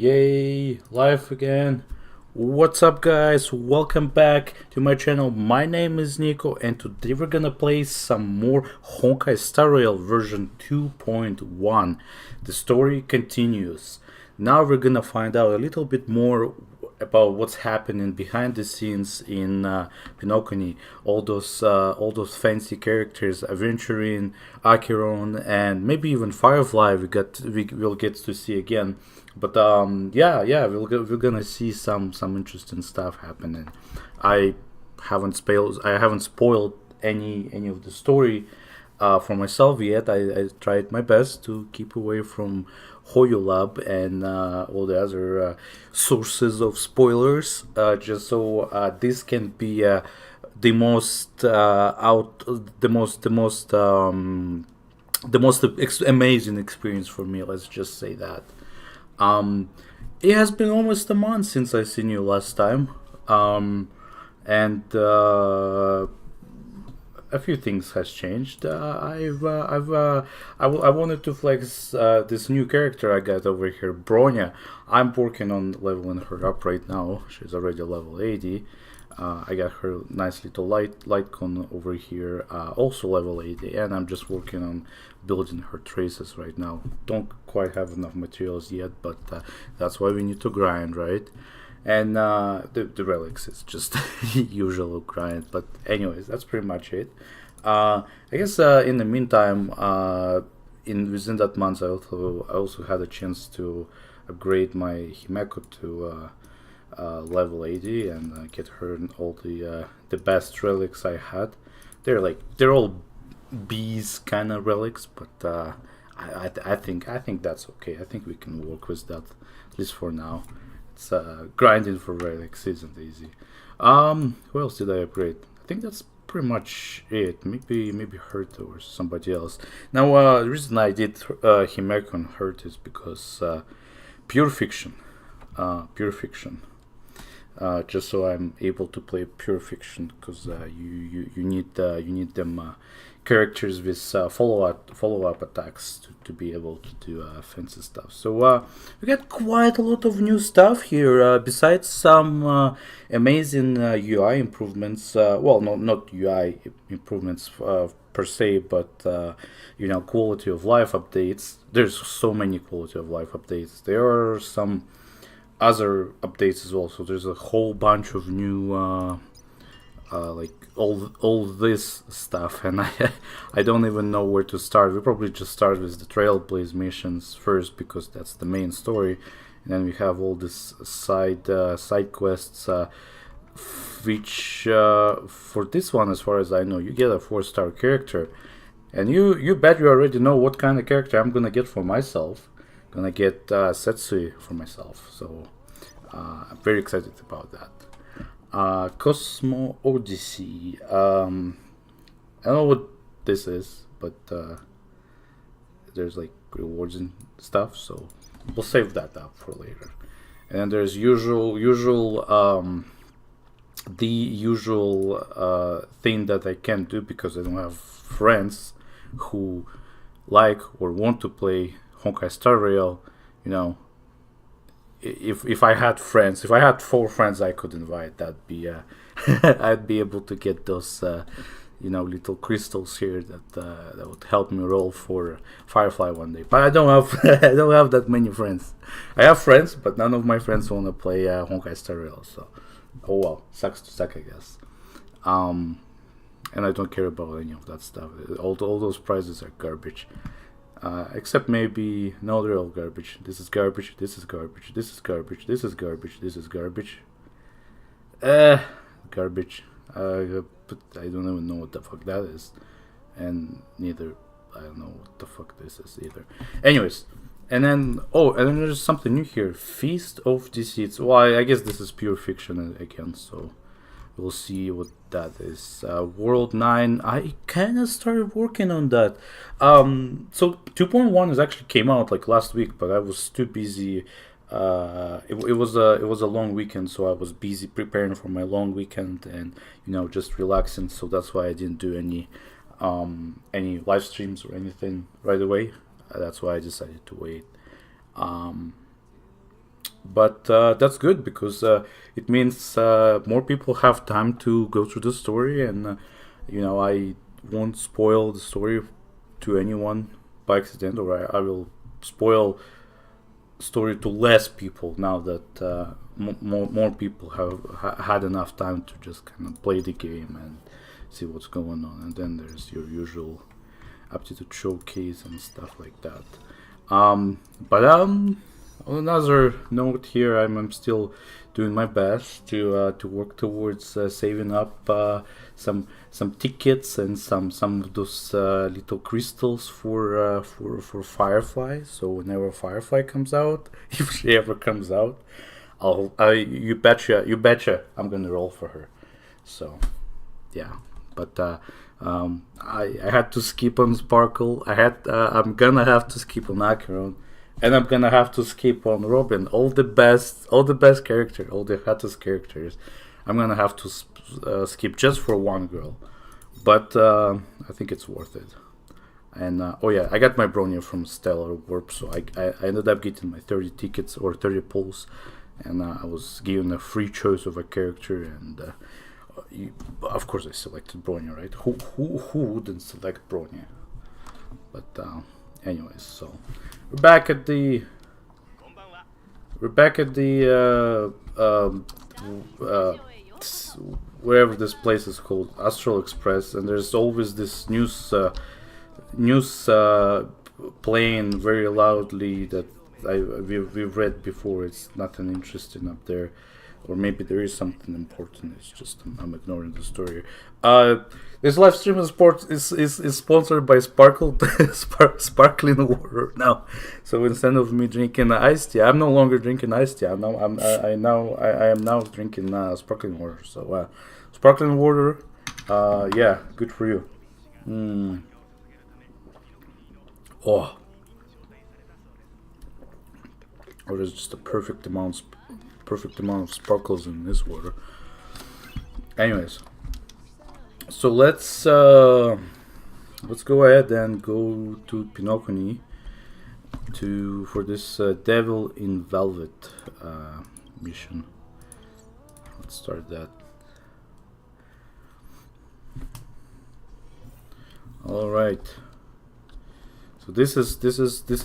Yay, live again. What's up, guys? Welcome back to my channel. My name is Nico, and today we're gonna play some more Honkai Star Rail version 2.1. The story continues. Now we're gonna find out a little bit more about what's happening behind the scenes in Penacony. All those fancy characters, Aventurine, Acheron, and maybe even Firefly. We'll get to see again. But yeah, we're gonna see some interesting stuff happening. I haven't spoiled any of the story for myself yet. I tried my best to keep away from Hoyolab and all the other sources of spoilers, just so this can be the most amazing experience for me. Let's just say that. Um, it has been almost a month since I seen you last time, and a few things has changed. I wanted to flex this new character I got over here, Bronya. I'm working on leveling her up right now. She's already level 80. I got her nice little lightcon over here, also level 80, and I'm just working on building her traces right now. Don't quite have enough materials yet, but that's why we need to grind, right? And the relics is just usual grind. But anyways, that's pretty much it. I guess in the meantime, within that month, I also had a chance to upgrade my Himeko to level 80 and get her all the best relics I had. They're all bees kind of relics, but I think that's okay. I think we can work with that at least for now. It's grinding for relics isn't easy. Who else did I upgrade? I think that's pretty much it. Maybe Hurt or somebody else. Now the reason I did Himeko and Hurt is because pure fiction. Just so I'm able to play pure fiction, because you need them characters with follow up attacks to be able to do fancy stuff. So we got quite a lot of new stuff here. Besides some amazing UI improvements. Well, not UI improvements per se, but quality of life updates. There's so many quality of life updates. There are some other updates as well. So there's a whole bunch of new like all this stuff, and I don't even know where to start. We probably just start with the Trailblaze missions first, because that's the main story, and then we have all this side quests, which for this one, as far as I know, you get a 4-star character, and you bet you already know what kind of character I'm gonna get for myself. Gonna get Setsui for myself, so I'm very excited about that. Cosmo Odyssey. I don't know what this is, but there's like rewards and stuff, so we'll save that up for later. And then there's the usual thing that I can't do because I don't have friends who like or want to play Honkai Star Rail. If I had 4 friends I could invite, that'd be I'd be able to get those little crystals here that would help me roll for Firefly one day. But I don't have that many friends. I have friends, but none of my friends want to play Honkai Star Rail. So oh well, sucks to suck, I guess. And I don't care about any of that stuff. All those prizes are garbage. Except maybe, no, they're all garbage. This is garbage, this is garbage, this is garbage, this is garbage, this is garbage. Garbage. But I don't even know what the fuck that is. And neither, I don't know what the fuck this is either. Anyways, and then there's something new here. Feast of Deceits. Well, I guess this is pure fiction again, so we'll see what that is. World 9. I kind of started working on that. So 2.1 is actually came out like last week, but I was too busy. It was a long weekend, so I was busy preparing for my long weekend and just relaxing. So that's why I didn't do any live streams or anything right away. That's why I decided to wait. But that's good because it means more people have time to go through the story, and I won't spoil the story to anyone by accident, or I will spoil story to less people now that more people have had enough time to just kind of play the game and see what's going on. And then there's your usual aptitude showcase and stuff like that. But on another note here, I'm still doing my best to work towards saving up some tickets and some of those little crystals for Firefly. So whenever Firefly comes out, if she ever comes out, you betcha I'm gonna roll for her. So yeah, but I had to skip on Sparkle. I'm gonna have to skip on Acheron, and I'm gonna have to skip on Robin. All the best characters, all the hottest characters. I'm gonna have to skip just for one girl, but I think it's worth it. And oh yeah, I got my Bronya from Stellar Warp, so I ended up getting my 30 tickets or 30 pulls, and I was given a free choice of a character, and of course I selected Bronya, right? Who wouldn't select Bronya? But anyways, so we're back at the wherever this place is called, Astral Express, and there's always this news playing very loudly that we've read before. It's nothing interesting up there, or maybe there is something important. It's just I'm ignoring the story. This live stream is sponsored by sparkling water now. So instead of me drinking iced tea, I'm no longer drinking iced tea. I am now drinking sparkling water. So sparkling water, yeah, good for you. Oh, there's just a perfect amount of sparkles in this water. Anyways, so let's go ahead and go to Penacony for this Devil in Velvet mission. Let's start that. All right. So this is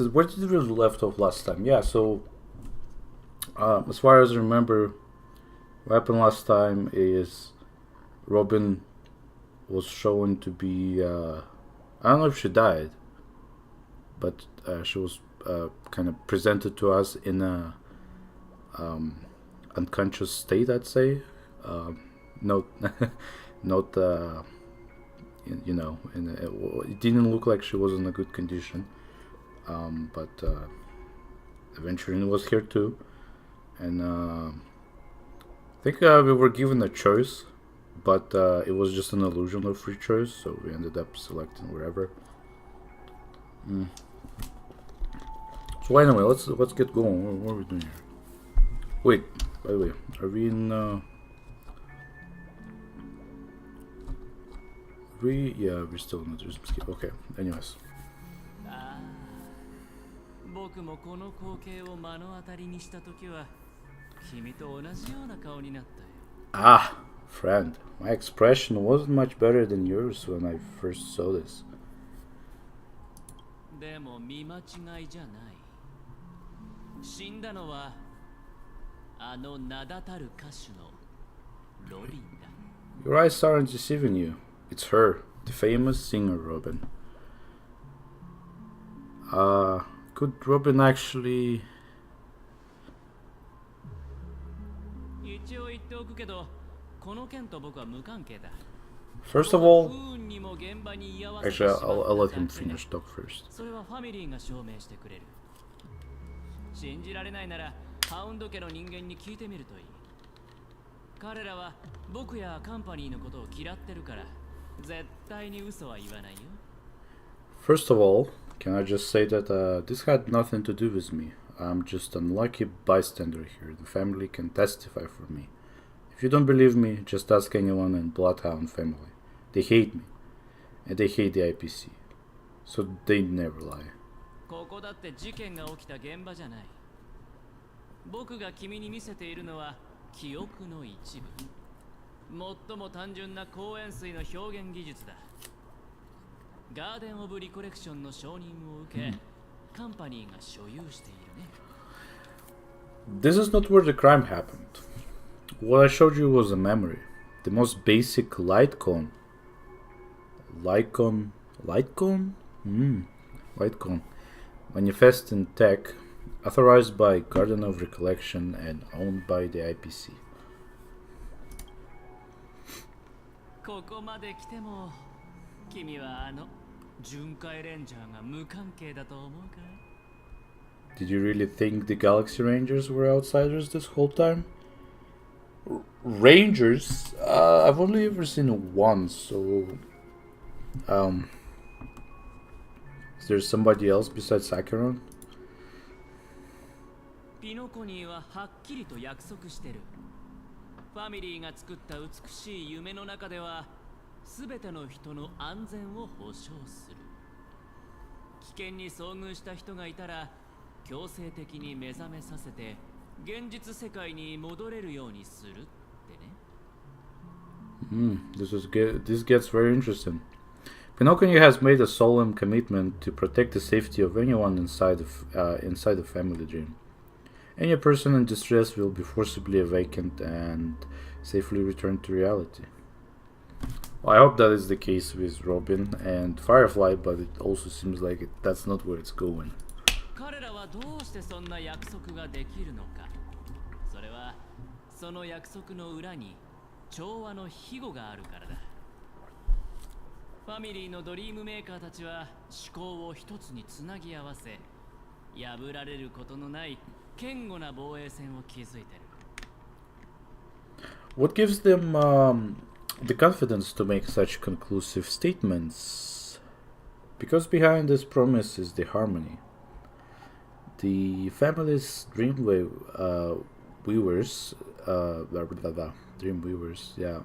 where did we left off last time? Yeah. So as far as I remember, what happened last time is Robin was shown to be I don't know if she died, but she was kind of presented to us in a unconscious state, I'd say. Not it didn't look like she was in a good condition, but Aventurine was here too, and I think we were given a choice, but it was just an illusion of free choice, so we ended up selecting wherever. So anyway, let's get going. What are we doing here? Wait, by the way, are we in? We're still in the tourism scheme. Okay, anyways. Ah, friend, my expression wasn't much better than yours when I first saw this. Your eyes aren't deceiving you. It's her, the famous singer Robin. Could Robin actually... First of all, actually I'll let him finish talk first. First of all, can I just say that this had nothing to do with me. I'm just an unlucky bystander here. The family can testify for me. If you don't believe me, just ask anyone in Bloodhound family. They hate me, and they hate the IPC, so they never lie. 僕が君に見せているのは記憶の一部。最も単純な公園水の表現技術だ。ガーデン・オブ・リコレクションの承認を受け、カンパニーが所有しているね。This is not where the crime happened. What I showed you was a memory. The most basic light cone. Light cone? Light cone? Light cone. Manifest in tech, authorized by Garden of Recollection and owned by the IPC. ここまで来ても、君は巡回レンジャーが無関係だと思うかい? Did you really think the Galaxy Rangers were outsiders this whole time? Rangers? I've only ever seen one, so... Is there somebody else besides Acheron? ピノコニーははっきりと約束してる。ファミリーが作った美しい夢の中では、すべての人の安全を保証する。危険に遭遇した人がいたら、強制的に目覚めさせて、現実世界に戻れるようにするってね。This gets very interesting. Penacony has made a solemn commitment to protect the safety of anyone inside the family dream. Any person in distress will be forcibly awakened and safely returned to reality. Well, I hope that is the case with Robin and Firefly, but it also seems like that's not where it's going. 彼らはどうしてそんな約束ができるのか。それはその約束の裏に調和の庇護があるからだ。ファミリーのドリームメーカーたちは思考を一つにつなぎ合わせ、破られることのない堅固な防衛線を築いてる。What gives them the confidence to make such conclusive statements? Because behind this promise is the harmony. The family's dreamweavers, yeah,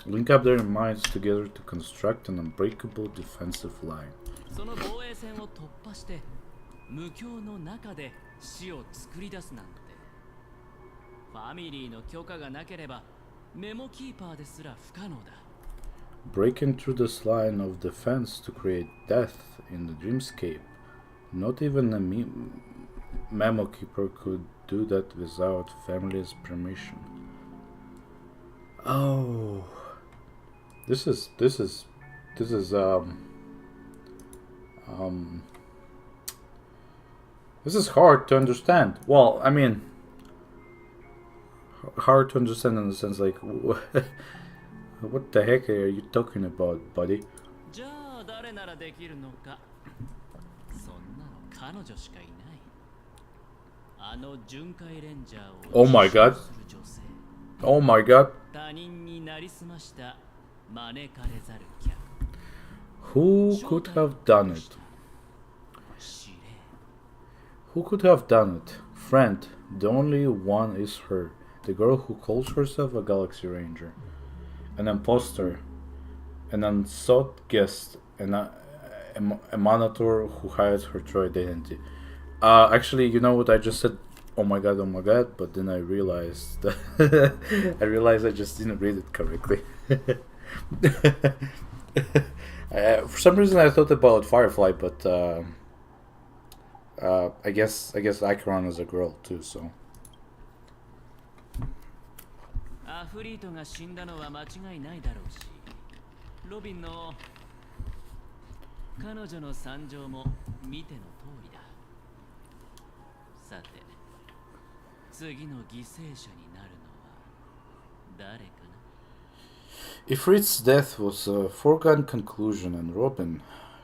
link up their minds together to construct an unbreakable defensive line. その防衛線を突破して無境の中で死を作り出すなんて、ファミリーの許可がなければメモキーパーですら不可能だ。Breaking through this line of defense to create death in the dreamscape. Not even a memo keeper could do that without family's permission. Oh, this is hard to understand. Well, I mean, hard to understand in the sense like, what the heck are you talking about, buddy? じゃあ誰ならできるのか。そんなの彼女しかいない。あの巡回レンジャーを Oh my god. Oh my god. 他人になりすました招かれざる客。 Who could have done it? Who could have done it? Friend, the only one is her, the girl who calls herself a Galaxy Ranger, an imposter, an unsought guest, and a monitor who hides her true identity. Actually, you know what I just said? Oh my god, but then I realized I just didn't read it correctly. For some reason I thought about Firefly, but I guess Acheron is a girl too, so. アフリートが死んだのは間違いないだろうし、ロビンの彼女の惨状も見ての通りだ。さて、次の犠牲者になるのは誰かな? Ifrit's death was a foregone conclusion, and Robin,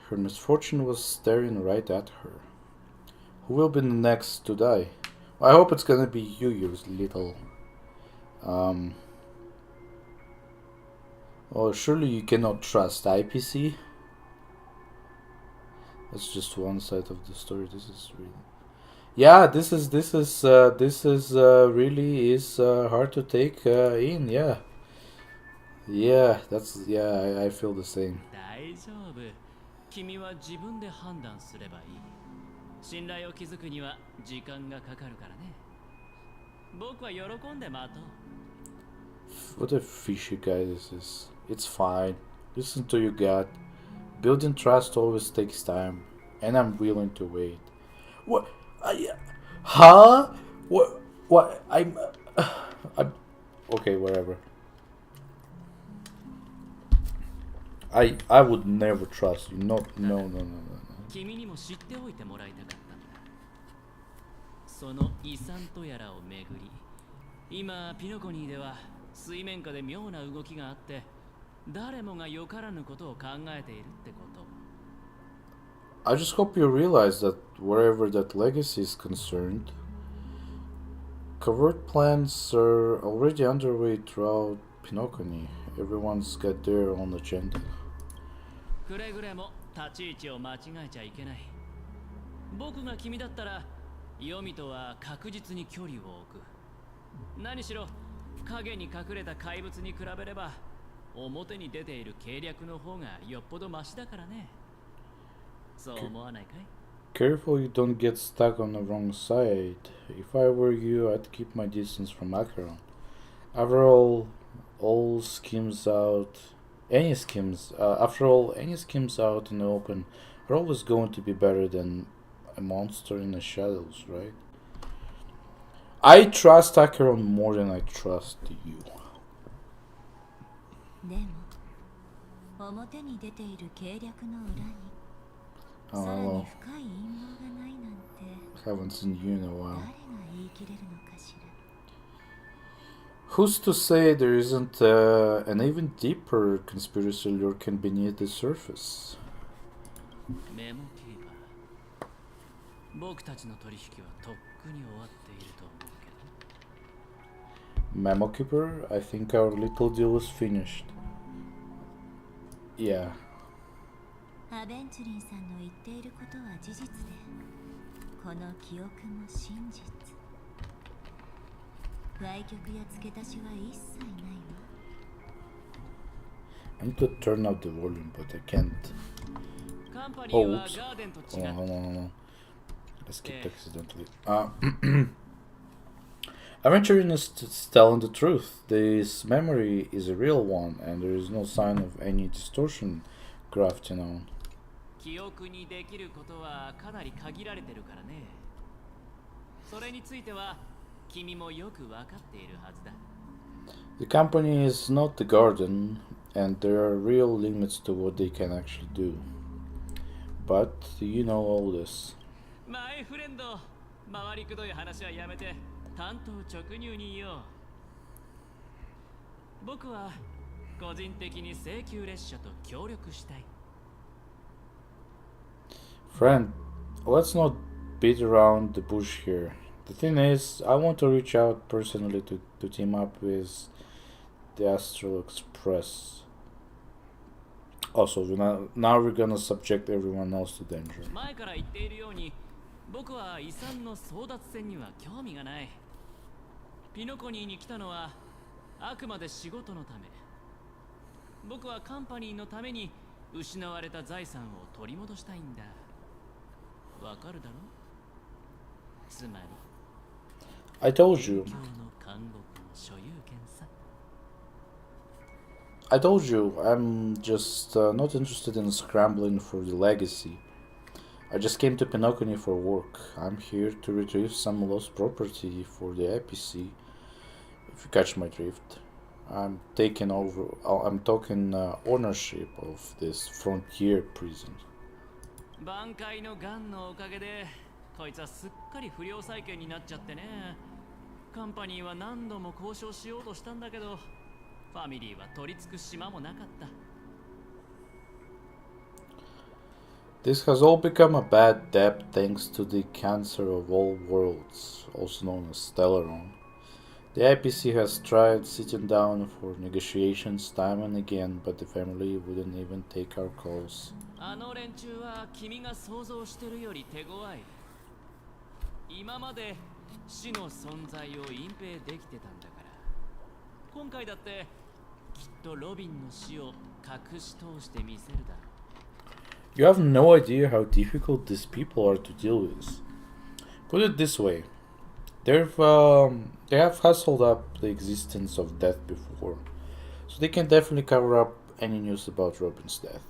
her misfortune was staring right at her. Who will be the next to die? I hope it's gonna be you, you little... Oh, surely you cannot trust IPC? That's just one side of the story. This is really... Yeah, this is really is hard to take in, yeah. Yeah, I feel the same. 大丈夫。君は自分で判断すればいい。信頼を築くには時間がかかるからね。僕は喜んで待とう。 What a fishy guy this is. It's fine. Listen to your gut. Building trust always takes time, and I'm willing to wait. What? Huh? What? What? I'm. Okay, whatever. I would never trust you. No, no, no, no, no, no. 君にも知っておいてもらいたかったんだ。その遺産とやらをめぐり、今ピノコニーでは水面下で妙な動きがあって、誰もがよからぬことを考えているってこと。I just hope you realize that wherever that legacy is concerned, covert plans are already underway throughout Penacony. Everyone's got their own agenda. くれぐれも立ち位置を間違えちゃいけない。僕が君だったら、ヨミとは確実に距離を置く。何しろ、影に隠れた怪物に比べれば、表に出ている計略の方がよっぽどマシだからね。そう思わないかい？ Careful you don't get stuck on the wrong side. If I were you, I'd keep my distance from Acheron. After all schemes out, any schemes, after all, any schemes out in the open are always going to be better than a monster in the shadows, right? I trust Acheron more than I trust you. でも表に出ている計略の裏にさらに深い陰謀がないなんて Haven't seen you in a 誰 while. が言い切れるのかしら。 Who's to say there isn't an even deeper conspiracy lurking beneath the surface? メモキーパー。僕たちの取引はとっくに終わっていると思うけど。 Memo Keeper, I think our little deal is finished. Yeah. アベンチュリンさんの言っていることは事実で、この記憶も真実。歪曲や付け足しは一切ないわ。 I need to turn up the volume, but I can't. カンパニ Oh, ーは oops. ガーデンと Hold 違 on, う。 hold on, hold on. I skipped accidentally. Aventurin is telling the truth. This memory is a real one, and there is no sign of any distortion grafting on. 記憶にできることはかなり限られてるからね。それについては君もよくわかっているはずだ。 The company is not the garden, and there are real limits to what they can actually do. But you know all this. マイフレンド、回りくどい話はやめて、単刀直入に言おう。僕は個人的に請求列車と協力したい。 Friend, let's not beat around the bush here. The thing is, I want to reach out personally to team up with the Astral Express. Also, now we're gonna subject everyone else to danger. 前から言っているように、僕は遺産の争奪戦には興味がない。ピノコニーに来たのはあくまで仕事のため。僕はカンパニーのために失われた財産を取り戻したいんだ。わかるだろ？つまり I told you. 今日の監獄の所有権さ。 I told you, I'm just not interested in scrambling for the legacy. I just came to Penacony for work. I'm here to retrieve some lost property for the APC. If you catch my drift, I'm taking ownership of this frontier prison. 挽回のガンのおかげでこいつはすっかり不良債権になっちゃってね。カンパニーは何度も交渉しようとしたんだけど、ファミリーは取り付く島もなかった。 This has all become a bad debt thanks to the cancer of all worlds, also known as Stellaron. The IPC has tried sitting down for negotiations time and again, but the family wouldn't even take our calls. あの連中は君が想像してるより手強い。今まで死の存在を隠蔽できてたんだから。今回だってきっとロビンの死を隠し通してみせるだろう。 You have no idea how difficult these people are to deal with. Put it this way, They have hustled up the existence of death before, so they can definitely cover up any news about Robin's death.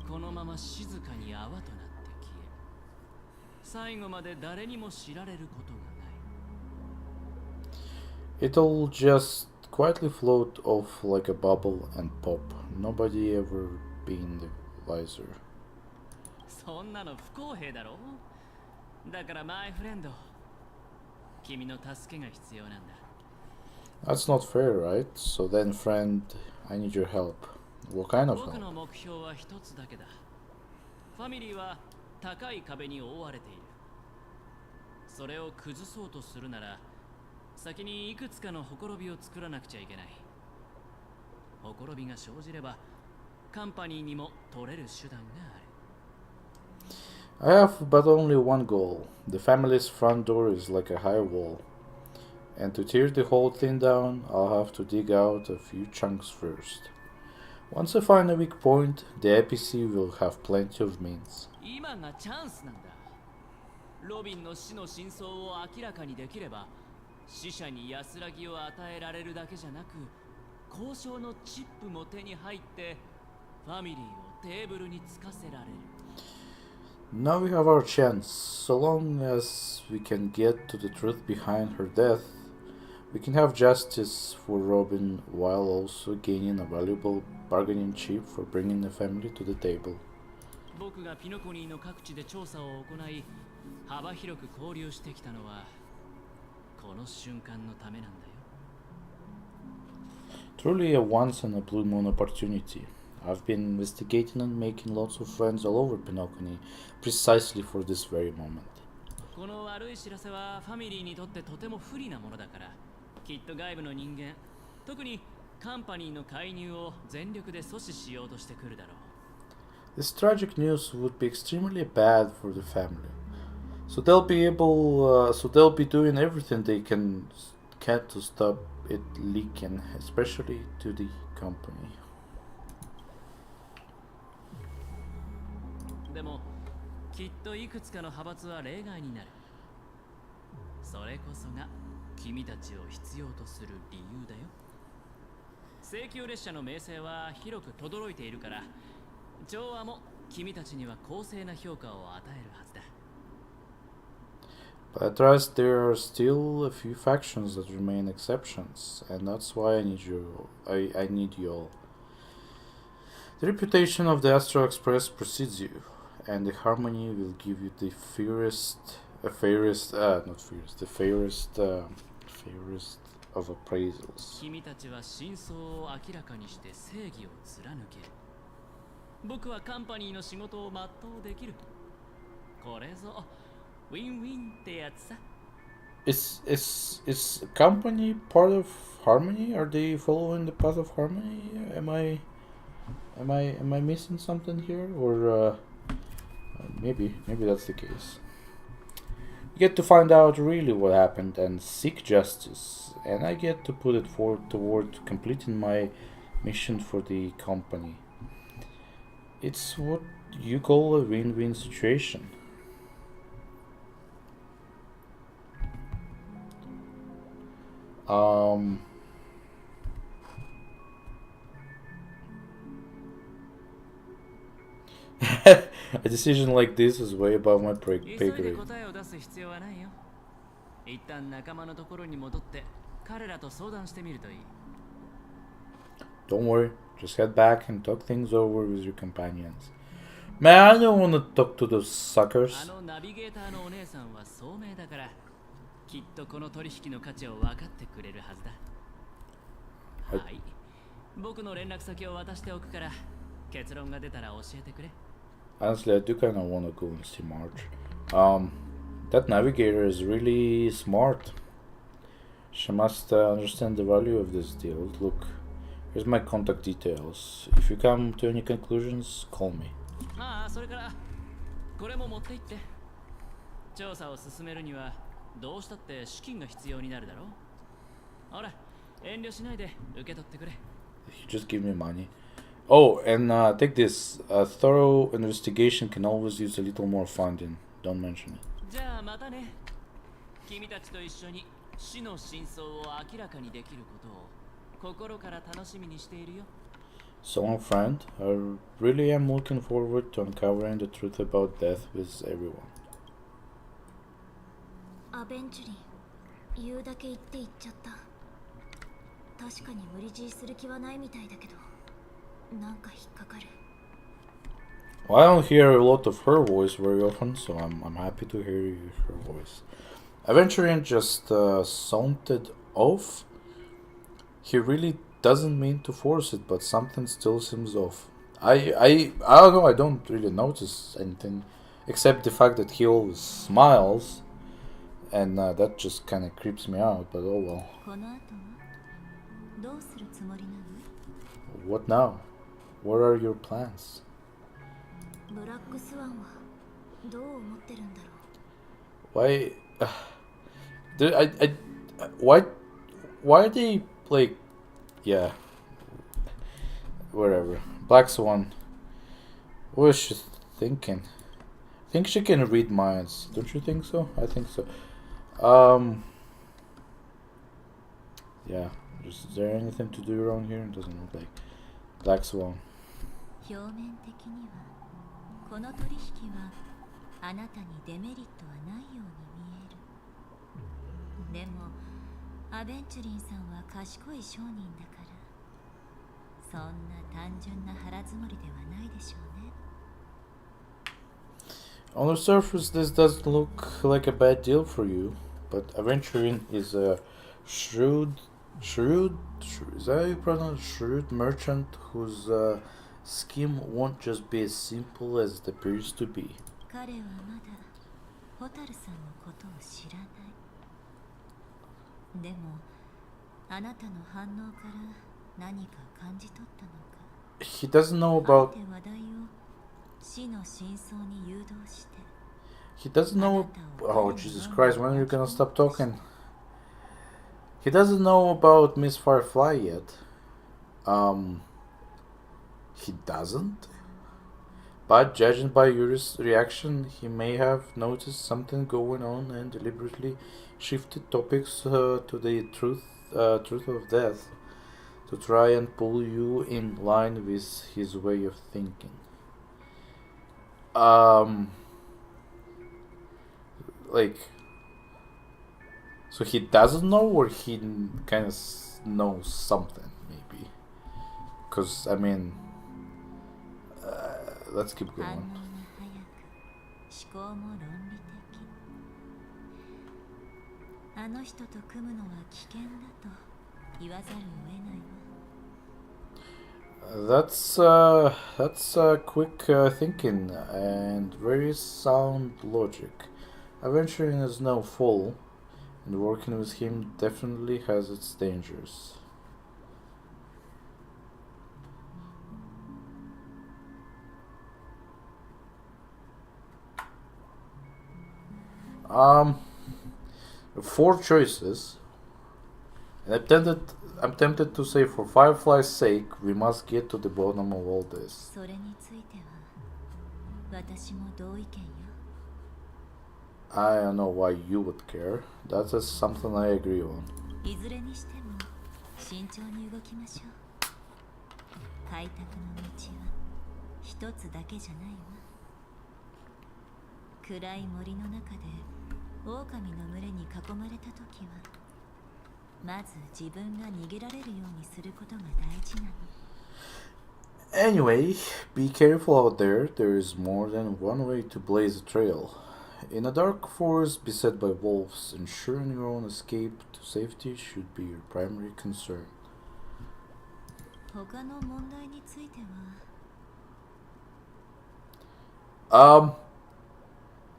このまま静かに泡となって消え、最後まで誰にも知られることがない。It'll just quietly float off like a bubble and pop. Nobody ever being the wiser. そんなの不公平だろ。だからマイフレンド、君の助けが必要なんだ。That's not fair, right? So then, friend, I need your help. What kind of 僕 help? の目標は一つだけだ。ファミリーは高い壁に覆われている。それを崩そうとするなら、先にいくつかのほころびを作らなくちゃいけない。ほころびが生じれば、カンパニーにも取れる手段がある。I have but only one goal. The family's front door is like a high wall. And to tear the whole thing down, I'll have to dig out a few chunks first. Once I find a weak point, the APC will have plenty of means. 今がチャンスなんだ。ロビンの死の真相を明らかにできれば、死者に安らぎを与えられるだけじゃなく、交渉のチップも手に入って、ファミリーをテーブルにつかせられる。Now we have our chance. So long as we can get to the truth behind her death, we can have justice for Robin while also gaining a valuable bargaining chip for bringing the family to the table. 僕がピノコニーの各地で調査を行い、幅広く交流してきたのは、この瞬間のためなんだよ。Truly a once in a blue moon opportunity. I've been investigating and making lots of friends all over Penacony precisely for this very moment. この悪い知らせはファミリーにとってとても不利なものだから、きっと外部の人間、特にカンパニーの介入を全力で阻止しようとしてくるだろう。This tragic news would be extremely bad for the family. So they'll be doing everything they can to stop it leaking, especially to the company. でも、きっといくつかの派閥は例外になる。それこそが君たちを必要とする理由だよ。請求列車の名声は広く轟いているから、調和も君たちには公正な評価を与えるはずだ。But I trust there are still a few factions that remain exceptions, and that's why I need you. I need you all. The reputation of the Astral Express precedes you, and the harmony will give you the fairest of appraisals. 君たちは真相を明らかにして正義を貫ける。僕はカンパニーの仕事を全うできる。これぞウィンウィンってやつさ。Is company part of harmony? Are they following the path of harmony? Am I missing something here, or maybe that's the case. You get to find out really what happened and seek justice, and I get to put it forward toward completing my mission for the company. It's what you call a win-win situation. A decision like this is way above my pay 急いで grade. 答えを出す必要はないよ。一旦仲間のところに戻って彼らと相談してみるといい。Don't worry, just head back and talk things over with your companions. Man, I don't want to talk to those あ suckers. のナビゲーターのお姉さんは聡明だから、きっとこの取引の価値を分かってくれるはずだ。はいはい。僕の連絡先を渡しておくから、結論が出たら教えてくれ。Honestly, I do kind of want to go and see March. That navigator is really smart. She must understand the value of this deal. Look, here's my contact details. If you come to any conclusions, call me. ああ、それからこれも持って行って。調査を進めるにはどうしたって資金が必要になるだろう。ほら、遠慮しないで受け取ってくれ。You just give me money. Oh, and take this. A thorough investigation can always use a little more funding. Don't mention it. じゃあまたね。君たちと一緒に死の真相を明らかにできることを心から楽しみにしているよ。 So, my friend, I really am looking forward to uncovering the truth about death with everyone. アベンチュリン、言うだけ言って言っちゃった。確かに無理強いする気はないみたいだけど、なんか引っかかる。 Well, I don't hear a lot of her voice very often, so I'm happy to hear her voice. Aventurin just sounded off. He really doesn't mean to force it, but something still seems off. I don't know, I don't really notice anything except the fact that he always smiles, and that just kind of creeps me out, but oh well. この後はどうするつもりなの? What now? What are your plans? ブラックスワンはどう思ってるんだろう? Why? Why are they like? Yeah. Whatever. Black Swan. What is she thinking? I think she can read minds. Don't you think so? I think so. Yeah. Is there anything to do around here? It doesn't look like. Black Swan. 表面的にはこの取引はあなたにデメリットはないように見える。でもアベンチュリンさんは賢い商人だからそんな単純な腹積もりではないでしょうね。 On the surface, this doesn't look like a bad deal for you, but Aventurin is a shrewd, is that how you pronounce shrewd merchant whose scheme won't just be as simple as it appears to be. 彼はまだホタルさんのことを知らない。でもあなたの反応から何か感じ取ったのか。 He doesn't know about. あえて話題を死の真相に誘導して。 He doesn't know. Oh Jesus Christ! When are you gonna stop talking? He doesn't know about Miss Firefly yet. He doesn't. But judging by Yuri's reaction, he may have noticed something going on and deliberately shifted topics to the truth of death to try and pull you in line with his way of thinking. Like, so he doesn't know, or he kind of knows something, maybe. Because I mean, let's keep going. 反応が早く、思考も論理的。あの人と組むのは危険だと言わざるを得ないわ。 That's quick thinking and very sound logic. Adventuring is no fool, and working with him definitely has its dangers. Four choices. And I'm tempted to say, for Firefly's sake, we must get to the bottom of all this. それについては私も同意見よ。 I don't know why you would care. That's just something I agree on. いずれにしても慎重に動きましょう。開拓の道は一つだけじゃないわ。暗い森の中で狼の群れに囲まれた時はまず自分が逃げられるようにすることが大事なの。 Anyway, be careful out there. There is more than one way to blaze a trail. In a dark forest beset by wolves, ensuring your own escape to safety should be your primary concern. 他の問題については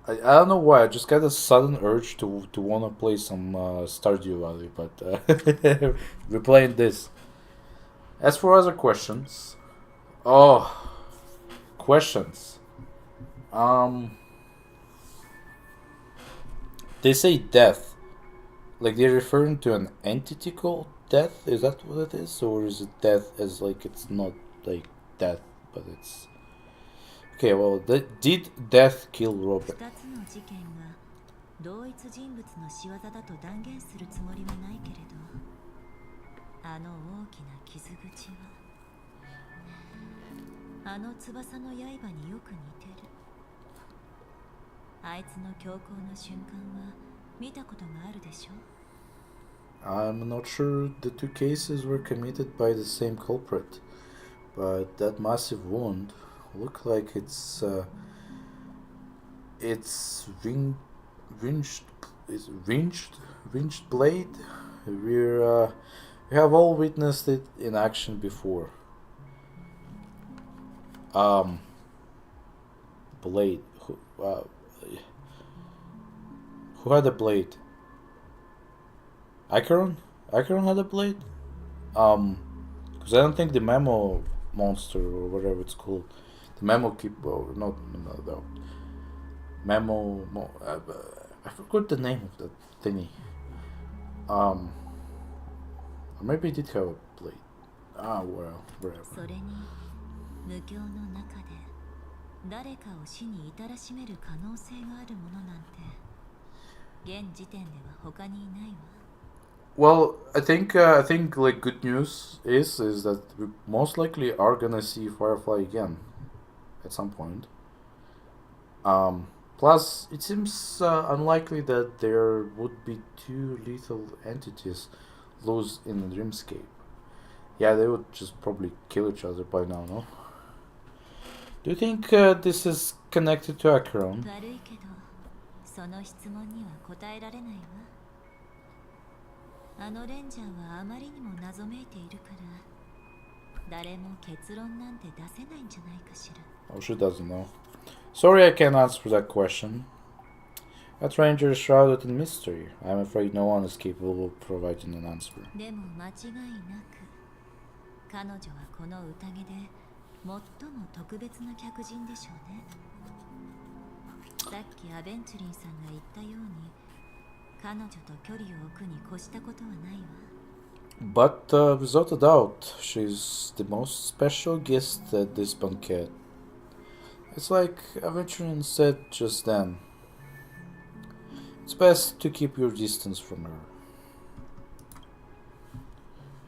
I don't know why, I just got a sudden urge to want to play some Stardew Valley, but we're playing this. As for other questions, questions. They say death, like they're referring to an entity called death. Is that what it is, or is it death as like it's not like death, but it's okay? Well, did death kill Robin? 2つの事件が同一人物の仕業だと断言するつもりはないけれど、あの大きな傷口はあの翼の刃によく似てる。あいつの強行の瞬間は見たことがあるでしょ。 I'm not sure the two cases were committed by the same culprit, but that massive wound looked like it's winged blade. We have all witnessed it in action before. Blade. Who had a blade? Acheron? Acheron had a blade? Because I don't think the Memo monster or whatever it's called, the Memo keeper, not no, Memo. I forgot the name of that thingy. Or maybe it did have a blade. Ah, well, whatever. それに無境の中で誰かを死に至らしめる可能性があるものなんて現時点では他にいないわ。 Well, I think like good news is that we most likely are gonna see Firefly again at some point. Plus, it seems unlikely that there would be two lethal entities loose in the Dreamscape. Yeah, they would just probably kill each other by now, no? Do you think this is connected to Acheron? 悪いけど、その質問には答えられないわ。あのレンジャーはあまりにも謎めいているから、誰も結論なんて出せないんじゃないかしら。 Oh, she doesn't know. Sorry, I can't answer that question. That ranger is shrouded in mystery. I'm afraid no one is capable of providing an answer. でも間違いなく、彼女はこの宴で最も特別な客人でしょうね。さっきアベンチュリンさんが言ったように、彼女と距離を置くに越したことはないわ。 But without a doubt, she's the most special guest at this banquet. It's like Aventurin said just then. It's best to keep your distance from her.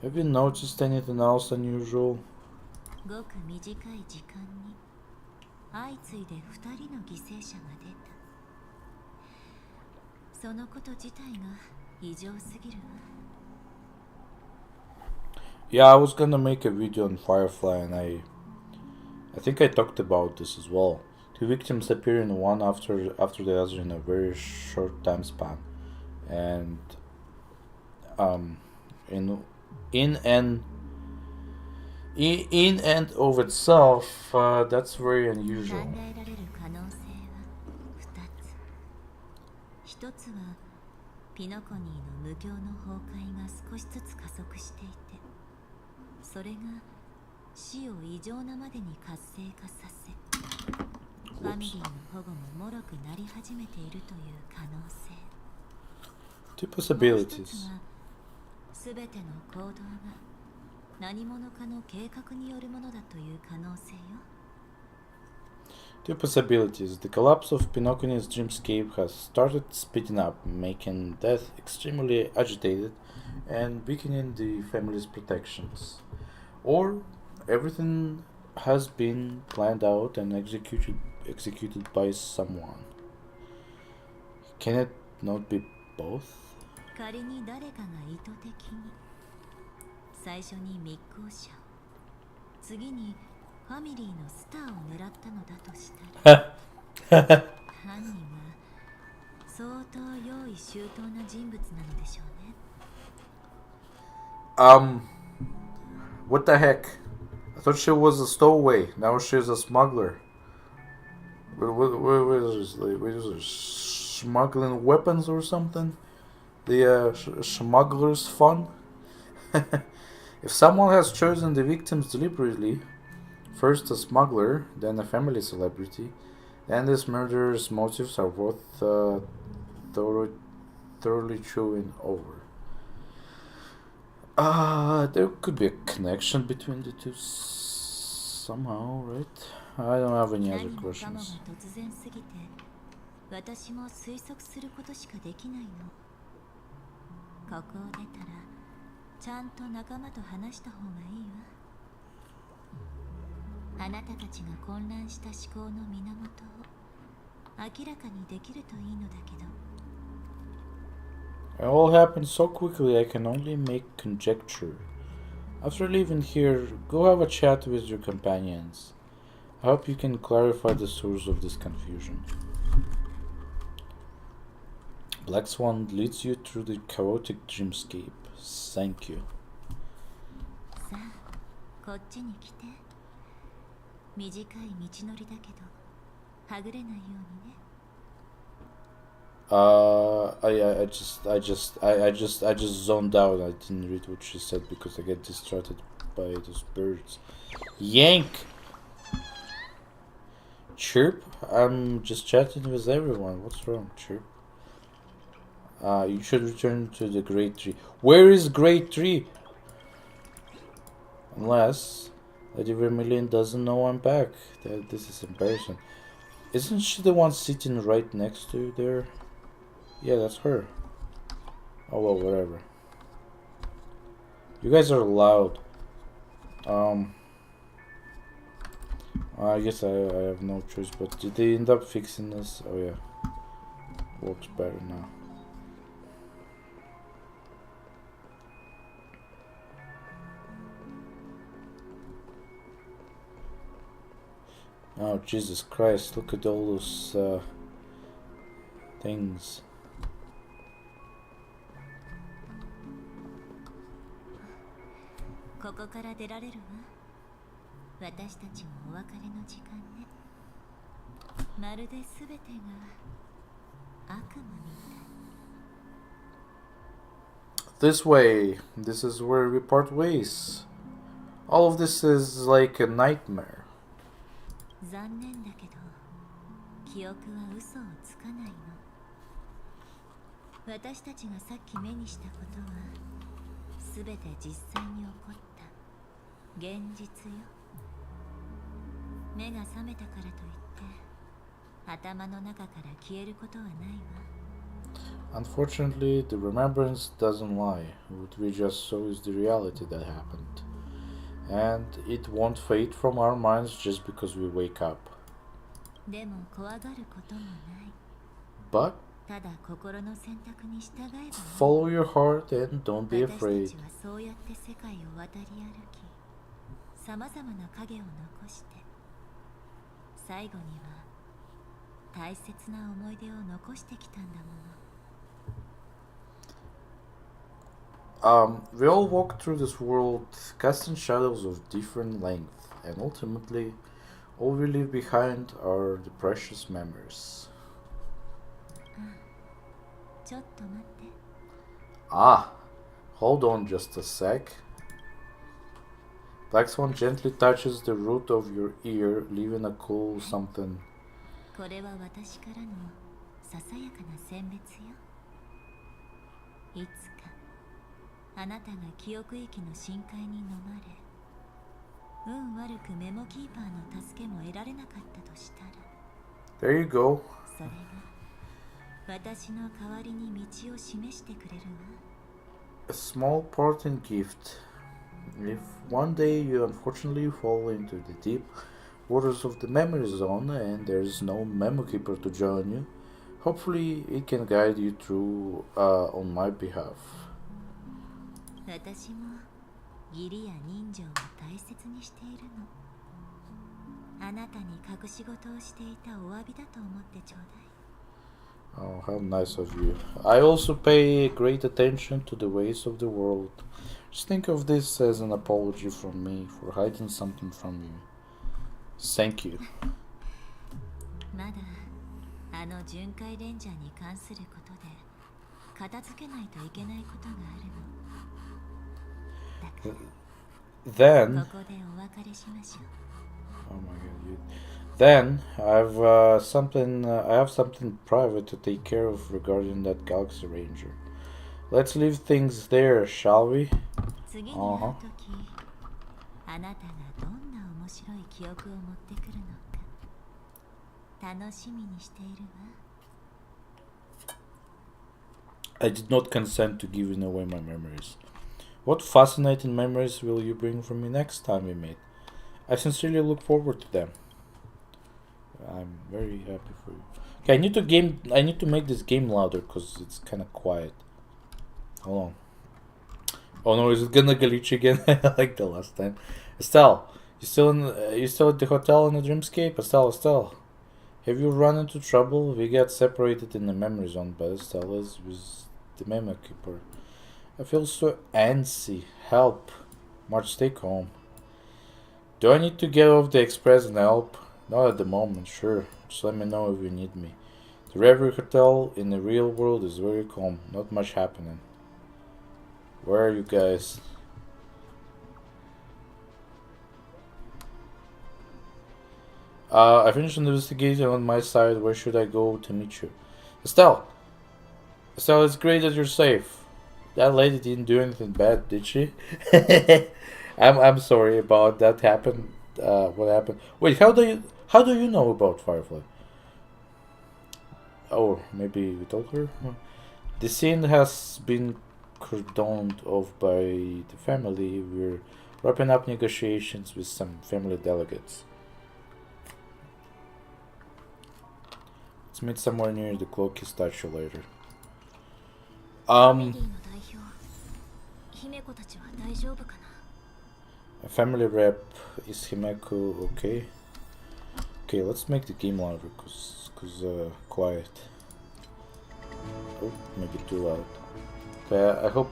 Have you noticed anything else unusual? ごく短い時間に相次いで2人の犠牲者が出た。そのこと自体が異常すぎるわ。 Yeah, I was gonna make a video on Firefly, and I think I talked about this as well. Two victims appear in one after the other in a very short time span, and in and of itself, that's very 考 unusual. えられる可能性は2つ。一つはピノコニーの無境の崩壊が少しずつ加速していて、それが死を異常なまでに活性化させ、ファミリーの保護も脆くなり始めているという可能性。 Two もう一つ possibilities. は全ての行動が何者かの計画によるものだという可能性よ。 Two possibilities. The collapse of Penacony's dreamscape has started speeding up, making death extremely agitated and weakening the family's protections. Or everything has been planned out and executed by someone. Can it not be both? 仮に誰かが意図的に最初に密航者を、次にファミリーのスターを狙ったのだとしたら犯人は相当用意周到な人物なのでしょうね。What the heck? I thought she was a stowaway. Now she's a smuggler. What is this? Smuggling weapons or something? The smuggler's fun? If someone has chosen the victims deliberately, first a smuggler, then a family celebrity, then this murderer's motives are worth thoroughly chewing over. There could be a connection between the two somehow, right? I don't have any other 何もかもが questions. 突然すぎて私も推測することしかできないの。ここを出たらちゃんと仲間と話した方がいいわ。あなたたちが混乱した思考の源を明らかにできるといいのだけど。 It all happened so quickly I can only make conjecture. After leaving here, go have a chat with your companions. I hope you can clarify the source of this confusion. Black Swan leads you through the chaotic dreamscape. Thank you. さあ、こっちに来て。短い道のりだけど、はぐれないようにね。I just zoned out. I didn't read what she said because I get distracted by those birds. Yank! Chirp? I'm just chatting with everyone. What's wrong, Chirp? You should return to the Great Tree. Where is Great Tree? Unless Lady Vermilion doesn't know I'm back. This is embarrassing. Isn't she the one sitting right next to you there? Yeah, that's her. Oh well, whatever. You guys are loud. I guess I have no choice, but did they end up fixing this? Oh yeah. Works better now. Oh Jesus Christ, look at all those things. ここから出られるわ。私たちもお別れの時間ね。まるで全てが悪夢みたい。 This way. This is where we part ways. All of this is like a nightmare. 残念だけど、記憶は嘘をつかないの。私たちがさっき目にしたことは、すべて実際に起こった現実よ。目が覚めたからといって頭の中から消えることはないわ。 Unfortunately, the remembrance doesn't lie. What we just saw is the reality that happened. And it won't fade from our minds just because we wake up. でも怖がることもない。 But ただ心の選択に従えばいい。 follow your heart and don't be 私 afraid. たちはそうやって世界を渡り歩き、さまざまな影を残して、最後には大切な思い出を残してきたんだもの。 We all walk through this world, casting shadows of different length, and ultimately, all we leave behind are the precious memories. ちょっと待って。 Ah, hold on just a sec. Black Swan gently touches the root of your ear, leaving a cool something. これは私からのささやかな選別よ。いつかあなたが記憶域の深海に飲まれ、運悪くメモキーパーの助けも得られなかったとしたら、 There you go. それが私の代わりに道を示してくれるわ。 A small parting gift. If one day you unfortunately fall into the deep waters of the memory zone and there's no memo keeper to join you, hopefully it can guide you through on my behalf. 私も義理や人情を大切にしているの。あなたに隠し事をしていたお詫びだと思ってちょうだい。 Oh, how nice of you. I also pay great attention to the ways of the world. Just think of this as an apology from me for hiding something from you. Thank you. まだあの巡回レンジャーに関することで片付けないといけないことがあるの。だから Then, ここでお別れしましょう。 oh my god, then I have something private to take care of regarding that Galaxy Ranger. Let's leave things there, shall we? 次に会うとき、あなたがどんな面白い記憶を持ってくるのか楽しみにしているわ。I did not consent to giving away my memories. What fascinating memories will you bring for me next time we meet? I sincerely look forward to them. I'm very happy for you. Okay, I need to make this game louder because it's kind of quiet. Hold on. Oh no, is it gonna glitch again? Like the last time. Estelle, you still at the hotel in the dreamscape? Estelle. Have you run into trouble? We got separated in the memory zone, but Estelle is with the memo keeper. I feel so antsy. Help. March, take home. Do I need to get off the express and help? Not at the moment, sure. Just let me know if you need me. The Reverie Hotel in the real world is very calm. Not much happening. Where are you guys? I finished investigating on my side. Where should I go to meet you? Estelle, it's great that you're safe. That lady didn't do anything bad, did she? I'm sorry about that happened. What happened? Wait, how do you know about Firefly? Oh, maybe you told her? The scene has been cordoned off by the family. We're wrapping up negotiations with some family delegates. Let's meet somewhere near the Cloaky statue later. A family rep, is Himeko okay? Okay, let's make the game louder, cause quiet. Oh, maybe too loud. Okay, I hope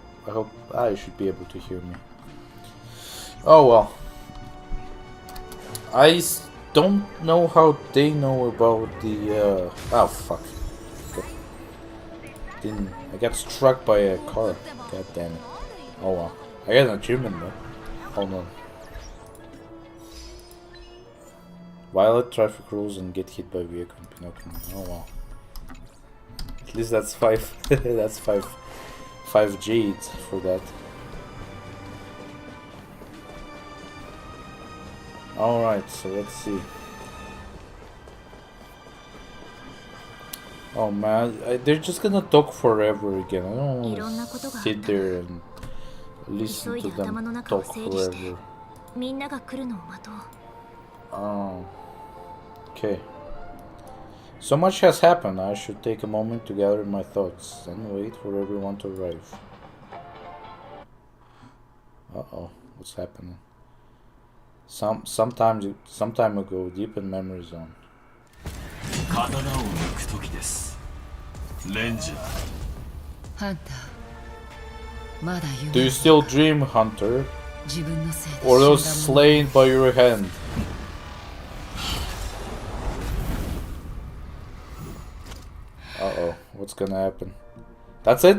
you should be able to hear me. Oh well. I don't know how they know about the oh fuck. I got struck by a car. God damn it. Oh well. I got an achievement though. Hold on. Violate traffic rules and get hit by vehicle in Penacony. Oh well. At least that's 5 that's 5 G's for that. Alright, so let's see. Oh man, they're just gonna talk forever again. I don't want to sit there and listen to them talk forever. Oh, okay. So much has happened. I should take a moment to gather my thoughts and wait for everyone to arrive. Uh-oh, what's happening? Some time ago, deep in memory zone. Do you still dream, Hunter? Or those slain by your hand? Uh-oh, what's gonna happen? That's it?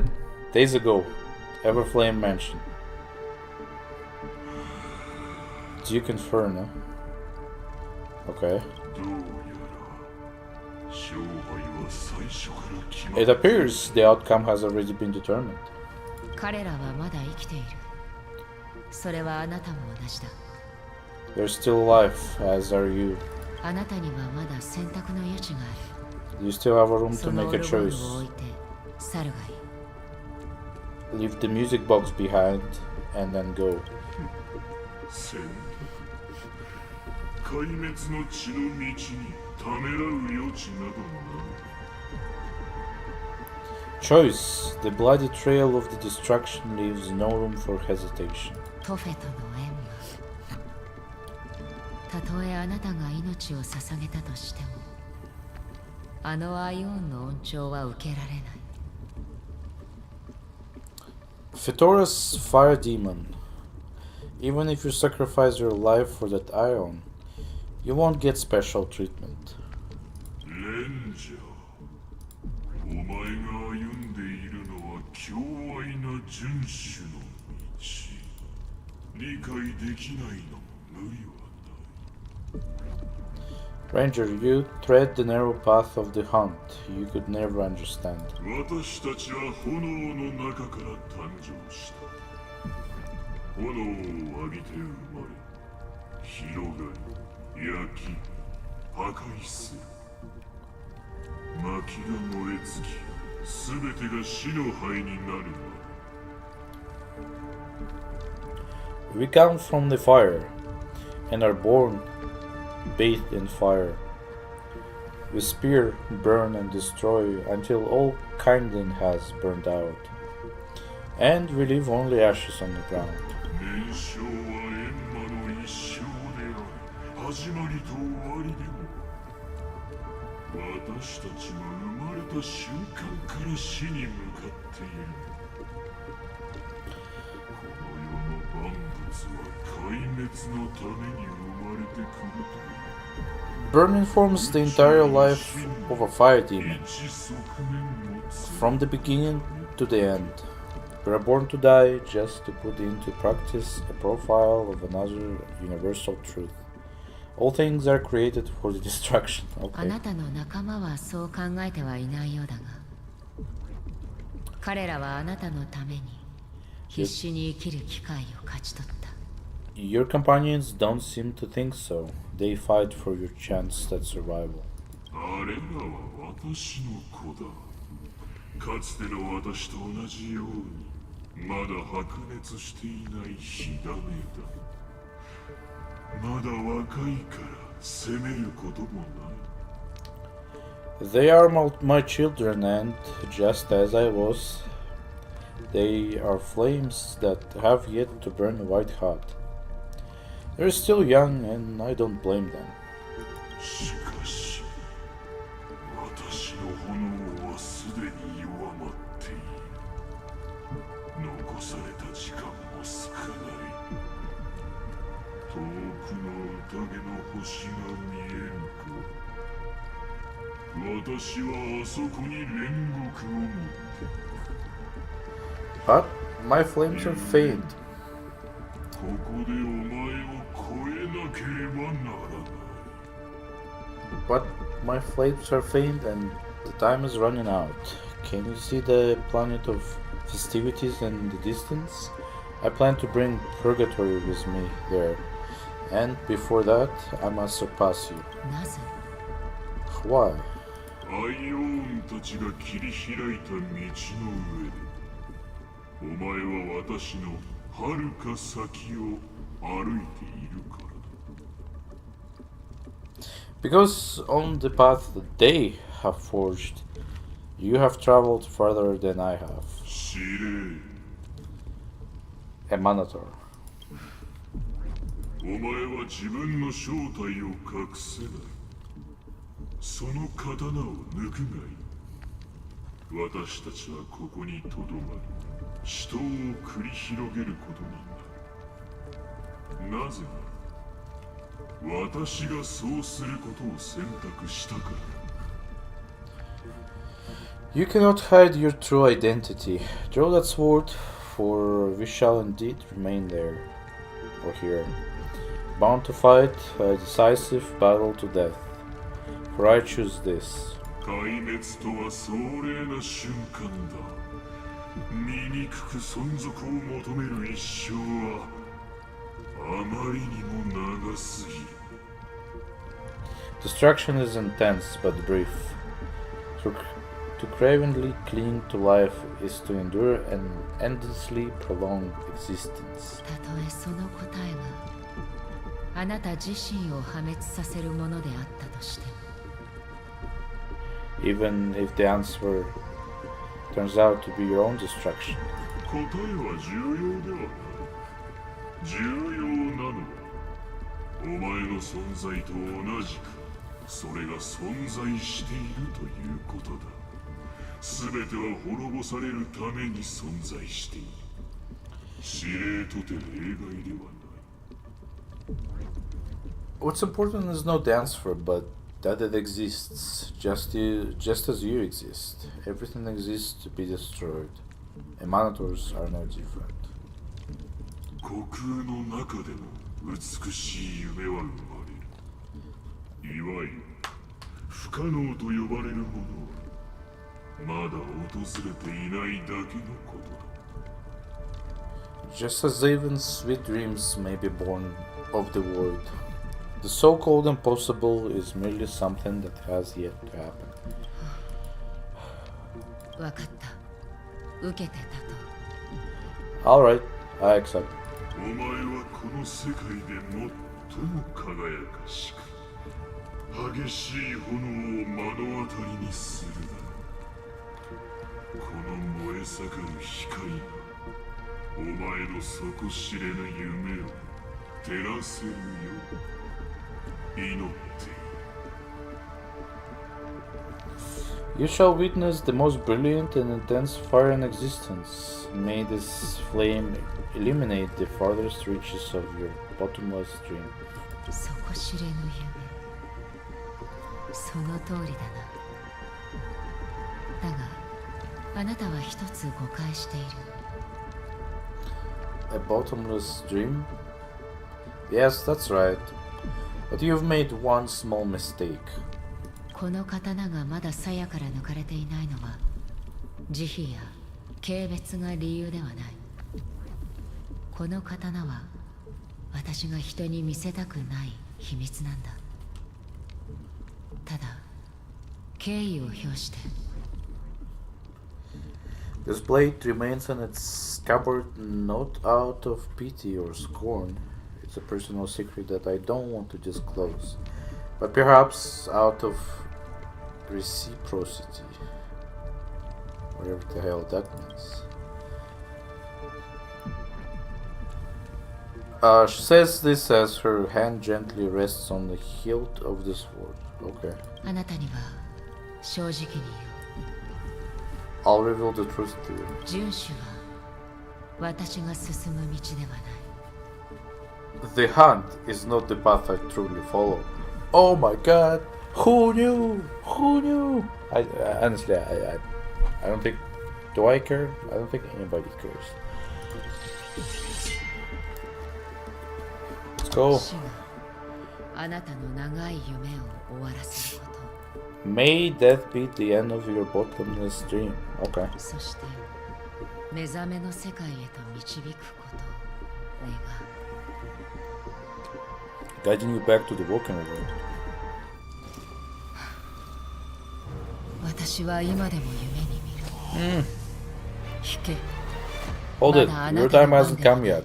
Days ago, Everflame Mansion. Duke Inferno. Okay. It appears the outcome has already been determined. They're still alive, as are you. You still have a room to make a choice. Leave the music box behind and then go. Choice. The bloody trail of the destruction leaves no room for hesitation. Fitora's fire demon. Even if you sacrifice your life for that ion, you won't get special treatment. Ranger, you tread the narrow path of the hunt. You could never understand. We come from the fire, and are born bathed in fire. We spear, burn, and destroy until all kindling has burned out, and we leave only ashes on the ground. Burn informs the entire life of a fire demon, from the beginning to the end. We are born to die just to put into practice a profile of another universal truth. All things are created for the destruction. あ Okay. なたの仲間はそう考えてはいないようだが、彼らはあなたのために必死に生きる機会を勝ち取った。 Your companions don't seem to think so. They fight for your chance at survival. あれらは私の子だ。かつての私と同じように、まだ白熱していない火種だ。まだ若いから責めることもない。 They are my children, and just as I was, they are flames that have yet to burn white hot. They're still young, and I don't blame them. しかし、私の炎はすでに弱まっている。残された時間も少ない。遠くの宴の星が見えるか。私はあそこに煉獄を持って。 But my flames are faint. ここでお前を超えなければならない。 But my flames are faint, and the time is running out. Can you see the planet of festivities in the distance? I plan to bring purgatory with me there, and before that, I must surpass you. なぜ Why? アイオーンたちが切り開いた道の上で、お前は私の遥か先を歩いているからだ。 Because on the path that they have forged, you have traveled farther than I have. 司令、 A Minotaur. お前は自分の正体を隠せない。その刀を抜くがいい。私たちはここにとどまり、死闘を繰り広げることになる。なぜなら、私がそうすることを選択したからだ。 You cannot hide your true identity. Draw that sword, for we shall indeed remain there, or here, bound to fight a decisive battle to death. For I choose this. 壊滅とは壮麗な瞬間だ。醜く存続を求める一生はあまりにも長すぎる。 Destruction is intense but brief. To cravenly cling to life is to endure an endlessly prolonged existence. たとえその答えがあなた自身を破滅させるものであったとしても Even if the answer turns out to be your own destruction. 答えは重要ではない。重要なのはお前の存在と同じくそれが存在しているということだ。全ては滅ぼされるために存在している。司令とて例外ではない。 What's important is not the answer, but that it exists, just as you exist. Everything exists to be destroyed. And Minotaurs are no different. 虚空の中でも美しい夢は生まれる。いわゆる不可能と呼ばれるものはまだ訪れていないだけのことだ。 Just as even sweet dreams may be born of the void, the so-called impossible is merely something that has yet to happen. わかった。受けてたと。Alright, I accept. お前はこの世界で最も輝かしく激しい炎を目の当たりにするだろう。この燃え盛る光がお前の底知れぬ夢を照らせるよ。祈っている。 You shall witness the most brilliant and intense fire in existence. May this flame illuminate the farthest reaches of your bottomless dream. 底知れぬ夢。その通りだな。だが、あなたは一つ誤解している。A bottomless dream? Yes, that's right. But you've made one small mistake. この刀がまだ鞘から抜かれていないのは、慈悲や軽蔑が理由ではない。この刀は、私が人に見せたくない秘密なんだ。ただ、敬意を表して。This blade remains in its scabbard not out of pity or scorn. It's a personal secret that I don't want to disclose, but perhaps out of reciprocity. Whatever the hell that means. She says this as her hand gently rests on the hilt of the sword. Okay. あなたには正直に言う。I'll reveal the truth to you. 遵守は私が進む道ではない。The hunt is not the path I truly follow. Oh my god! Who knew? Who knew? Honestly, I don't think. Do I care? I don't think anybody cares. Let's go. 死があなたの長い夢を終わらせること。May death be the end of your bottomless dream. Okay. そして目覚めの世界へと導くことを願う。Guiding you back to the broken world. 私は今でも夢に見る。引け。 Hold it. Your time hasn't come yet.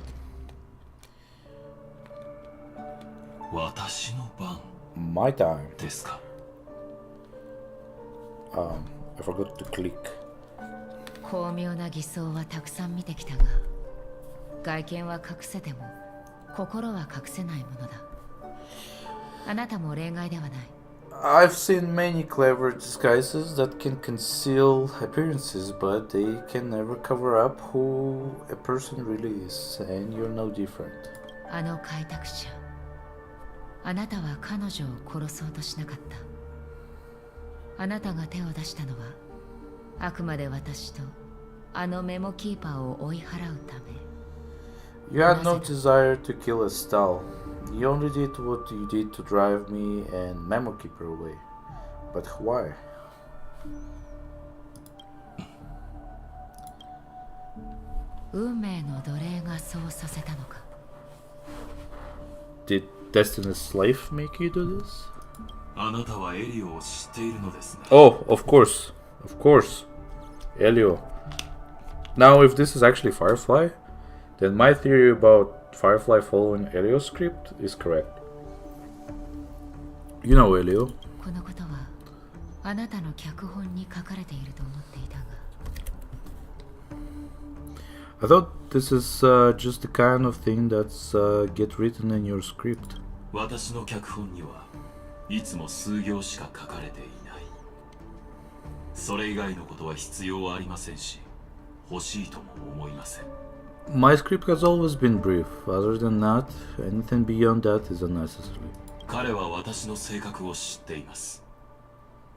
私の番 My time. ですか。I forgot to click. 巧妙な偽装はたくさん見てきたが、外見は隠せても心は隠せないものだ。あなたも例外ではない。I've seen many clever disguises that can conceal appearances, but they can never cover up who a person really is, and you're no different. あの開拓者、あなたは彼女を殺そうとしなかった。あなたが手を出したのは、あくまで私とあのメモキーパーを追い払うため。You had no desire to kill Estelle. You only did what you did to drive me and Memo Keeper away. But why? 運命の奴隷がそうさせたのか。Did Destiny's Slave make you do this? あなたはエリオを知っているのですね。 Oh, of course. Of course. Elio. Now, if this is actually Firefly, then my theory about Firefly following Elio's script is correct. You know Elio. このことはあなたの脚本に書かれていると思っていたが。I thought this is just the kind of thing that's get written in your script. 私の脚本にはいつも数行しか書かれていない。それ以外のことは必要はありませんし、欲しいとも思いません。My script has always been brief. Other than that, anything beyond that is unnecessary. 彼は私の性格を知っています。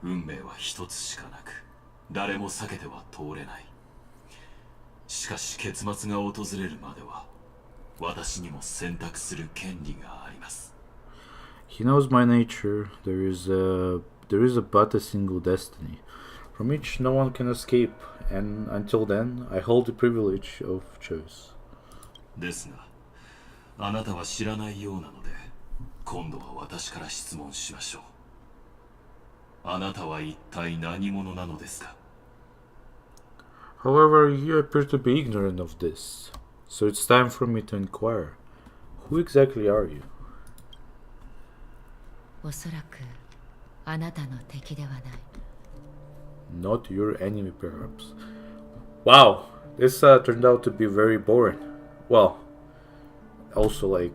運命は一つしかなく、誰も避けては通れない。しかし結末が訪れるまでは、私にも選択する権利があります。He knows my nature. There is but a single destiny, from which no one can escape, and until then, I hold the privilege of choice. ですが、あなたは知らないようなので、今度は私から質問しましょう。あなたは一体何者なのですか？ However, you appear to be ignorant of this, so it's time for me to inquire. Who exactly are you? おそらくあなたの敵ではない。 Not your enemy, perhaps. Wow, this turned out to be very boring. Well, also like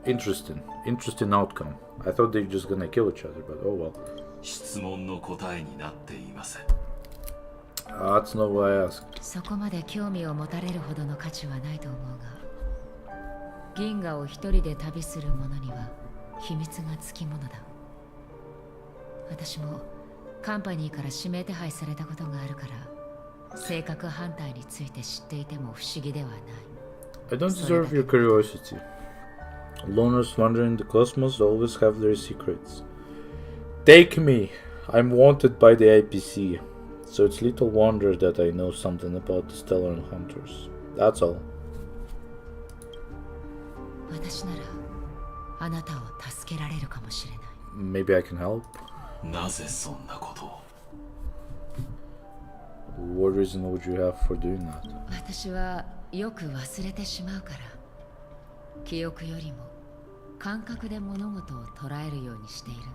interesting outcome. I thought they were just gonna kill each other, but oh well. 質問の答えになっていません。 That's not what I asked. そこまで興味を持たれるほどの価値はないと思うが、銀河を一人で旅する者には秘密がつきものだ。私もカンパニーから指名手配されたことがあるから、性格反対について知っていても不思議ではない。I don't deserve your curiosity. Loners wandering the cosmos always have their secrets. Take me! I'm wanted by the IPC, so it's little wonder that I know something about the Stellar Hunters. That's all. 私ならあなたを助けられるかもしれない。Maybe I can help? なぜそんなことを？ What reason would you have for doing that? 私はよく忘れてしまうから、記憶よりも感覚で物事を捉えるようにしているんだ。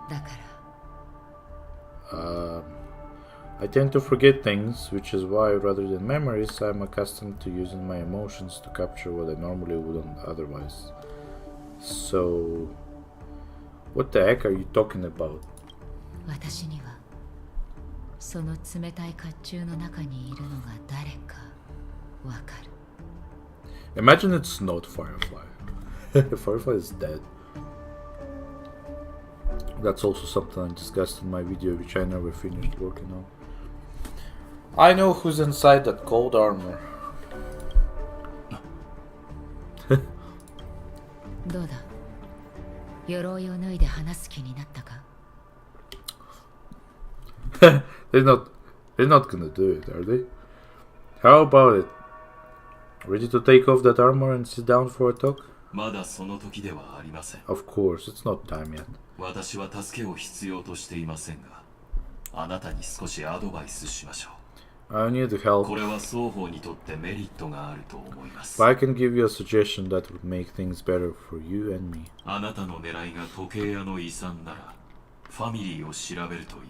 だから、I tend to forget things, which is why, rather than memories, I'm accustomed to using my emotions to capture what I normally wouldn't otherwise. So, what the heck are you talking about? 私にはその冷たい甲冑の中にいるのが誰かわかる。 Imagine it's not Firefly. Firefly is dead. That's also something I discussed in my video, which I never finished working on. I know who's inside that cold armor. どうだ、鎧を脱いで話す気になったか？ They're not gonna do it, are they? How about it? Ready to take off that armor and sit down for a talk? まだその時ではありません。 Of course, it's not time yet. 私は助けを必要としていませんが、あなたに少しアドバイスしましょう。 I need help. これは双方にとってメリットがあると思います。 But I can give you a suggestion that would make things better for you and me. あなたの狙いが時計屋の遺産なら、ファミリーを調べるといい。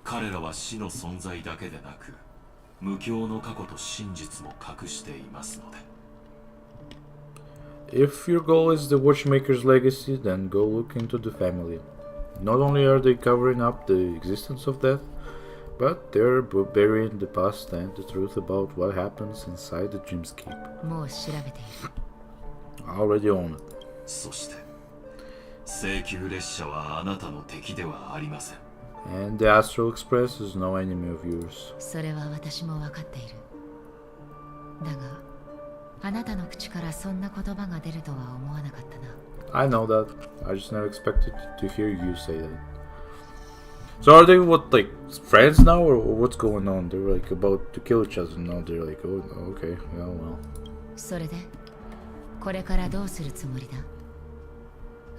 彼らは死の存在だけでなく、無境の過去と真実も隠していますので。 If your goal is the Watchmaker's legacy, then go look into the family. Not only are they covering up the existence of death, but they're burying the past and the truth about what happens inside the dreamscape. もう調べている。 I already own it. そして、請求列車はあなたの敵ではありません。 And the Astral Express is no enemy of yours. それは私も分かっている。だが、あなたの口からそんな言葉が出るとは思わなかったな。I know that. I just never expected to hear you say that. So are they what, like, friends now, or what's going on? They're like about to kill each other, and now they're like, oh, okay, well, well. それで、これからどうするつもりだ？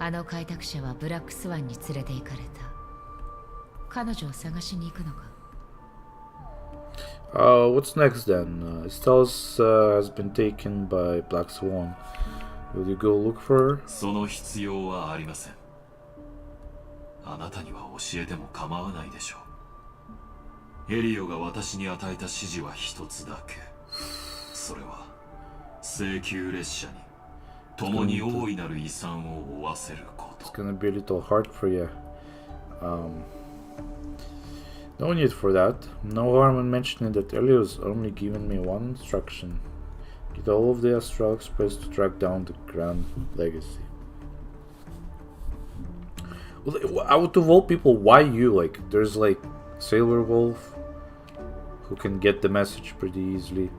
あの開拓者はブラックスワンに連れて行かれた。彼女を探しに行くのか？ What's next then? Estellas has been taken by Black Swan. Will you go look for her? その必要はありません。あなたには教えても構わないでしょう。エリオが私に与えた指示は一つだけ。それは請求列車に共に大いなる遺産を負わせること。 It's gonna be a little hard for you. No need for that. No harm in mentioning that Elio's only given me one instruction. Get all of the Astral Express to track down the Grand Legacy. Well, out of all people, why you? Like, there's like Sailor Wolf, who can get the message pretty easily.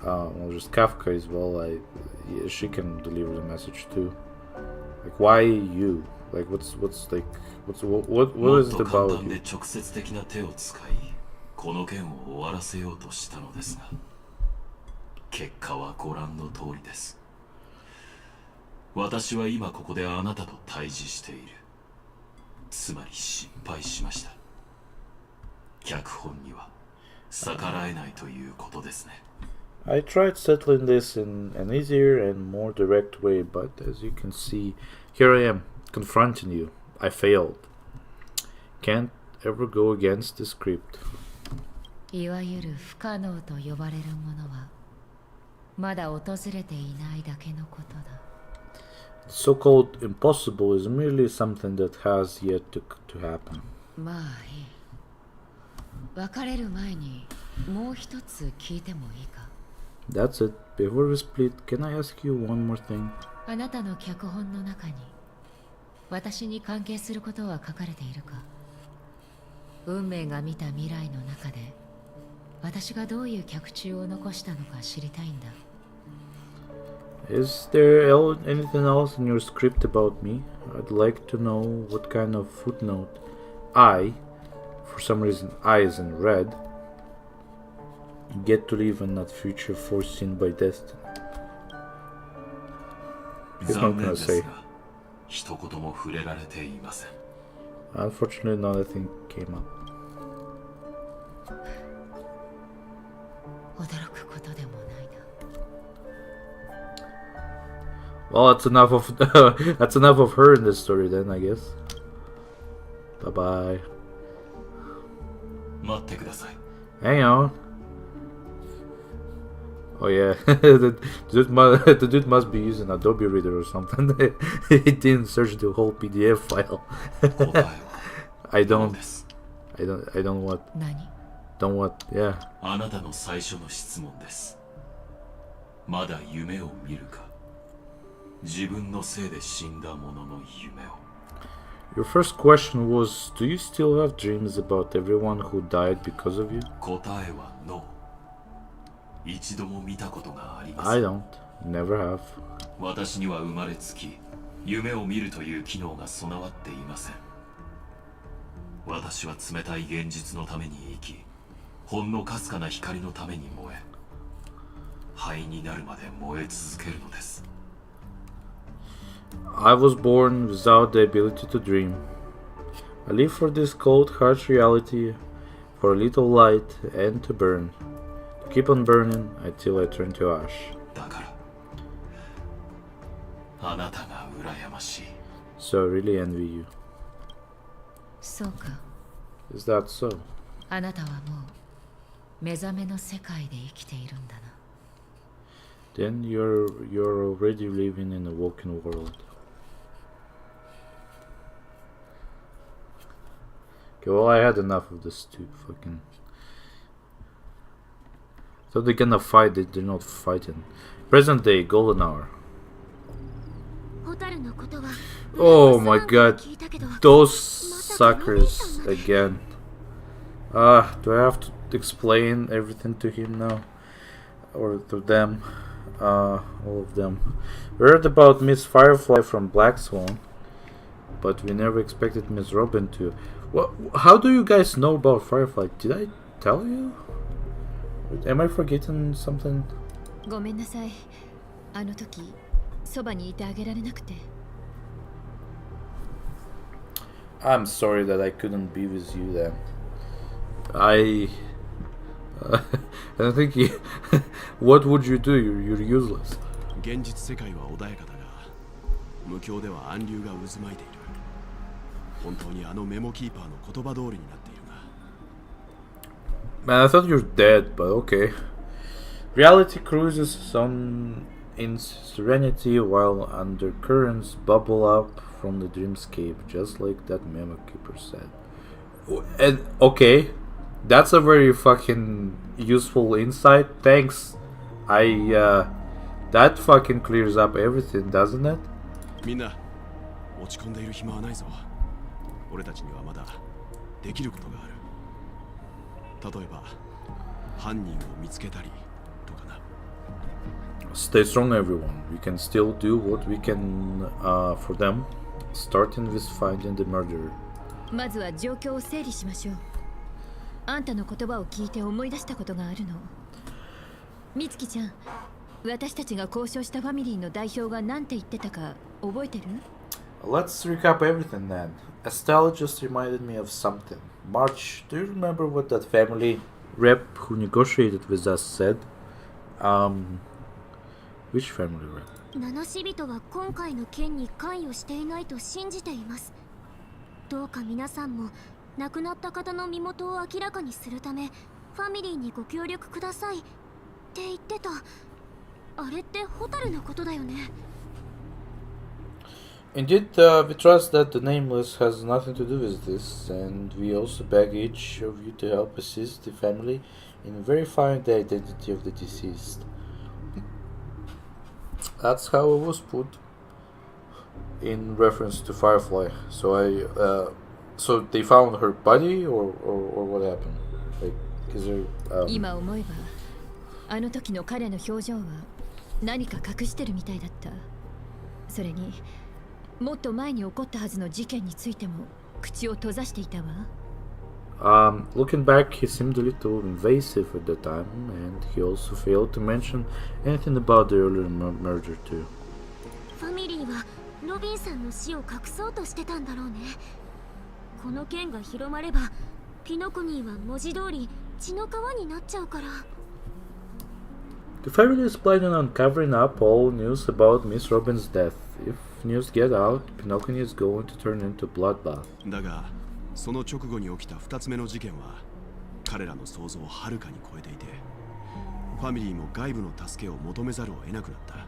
Well, there's Kafka as well. Yeah, she can deliver the message too. Like, why you? Like, what is it about you? 直接的な手を使い、この件を終わらせようとしたのですが、結果はご覧の通りです。私は今ここであなたと対峙している。つまり失敗しました。脚本には逆らえないということですね。I tried settling this in an easier and more direct way, but as you can see, here I am, confronting you. I failed. Can't ever go against the script. いわゆる不可能と呼ばれるものはまだ訪れていないだけのことだ。The so-called impossible is merely something that has yet to happen. まあいい。別れる前にもう一つ聞いてもいいか？ That's it. Before we split, can I ask you one more thing? あなたの脚本の中に私に関係することは書かれているか？運命が見た未来の中で私がどういう脚注を残したのか知りたいんだ。Is there anything else in your script about me? I'd like to know what kind of footnote I, for some reason I is in red, get to live in that future foreseen by destiny. He's not gonna say. Unfortunately, nothing came up. 驚くことでもないな。 Well, that's enough of that's enough of her in this story then, I guess. Bye bye. Hang on. Oh yeah, the dude must be using Adobe Reader or something. He didn't search the whole PDF file. I don't what? 何？ Don't what? Yeah. あなたの最初の質問です。まだ夢を見るか？自分のせいで死んだ者の夢を。Your first question was, do you still have dreams about everyone who died because of you? 答えは No。一度も見たことがありません。I don't. Never have. 私には生まれつき、夢を見るという機能が備わっていません。私は冷たい現実のために生き、ほんのかすかな光のために燃え、灰になるまで燃え続けるのです。I was born without the ability to dream. I live for this cold, harsh reality, for a little light and to burn. To keep on burning until I turn to ash. だから、あなたが羨ましい。So I really envy you. そうか。 Is that so? あなたはもう目覚めの世界で生きているんだな。Then you're already living in a woken world. Okay, well, I had enough of this too. Fucking. So they're gonna fight. They're not fighting. Present day, golden hour. Oh my god, those suckers again. Do I have to explain everything to him now, or to them? All of them. We heard about Miss Firefly from Black Swan, but we never expected Miss Robin to. What? How do you guys know about Firefly? Did I tell you? Am I forgetting something? ごめんなさい。あの時、そばにいてあげられなくて。I'm sorry that I couldn't be with you then. I don't think you. What would you do? You're useless. 現実世界は穏やかだが、無境では暗流が渦巻いている。本当にあのメモキーパーの言葉通りになっているが。Man, I thought you're dead, but okay. Reality cruises in serenity while undercurrents bubble up from the dreamscape, just like that memo keeper said. And okay, that's a very fucking useful insight. Thanks. That fucking clears up everything, doesn't it? みんな、落ち込んでいる暇はないぞ。俺たちにはまだできることがある。例えば、犯人を見つけたりとかな。Stay strong, everyone. We can still do what we can for them, starting with finding the murderer. まずは状況を整理しましょう。あんたの言葉を聞いて思い出したことがあるの。美月ちゃん、私たちが交渉したファミリーの代表が何て言ってたか覚えてる？ Let's recap everything then. Estelle just reminded me of something. March, do you remember what that family rep who negotiated with us said? Which family rep? 名の死人は今回の件に関与していないと信じています。どうか皆さんも亡くなった方の身元を明らかにするためファミリーにご協力くださいって言ってた。あれってホタルのことだよね。Indeed, we trust that the Nameless has nothing to do with this, and we also beg each of you to help assist the family in verifying the identity of the deceased. That's how it was put in reference to Firefly. So they found her body, or what happened? Like, is there? 今思えば、あの時の彼の表情は何か隠してるみたいだった。それに。もっと前に起こったはずの事件についても口を閉ざしていたわ。Looking back, he seemed a little invasive at the time, and he also failed to mention anything about the earlier merger too. ファミリーはロビンさんの死を隠そうとしてたんだろうね。この件が広まれば、ピノコニーは文字通り血の川になっちゃうから。The family is planning on covering up all news about Miss Robin's death. If news get out, Penacony is going to turn into bloodbath. だが、その直後に起きた2つ目の事件は彼らの想像をはるかに超えていて、ファミリーも外部の助けを求めざるを得なくなった。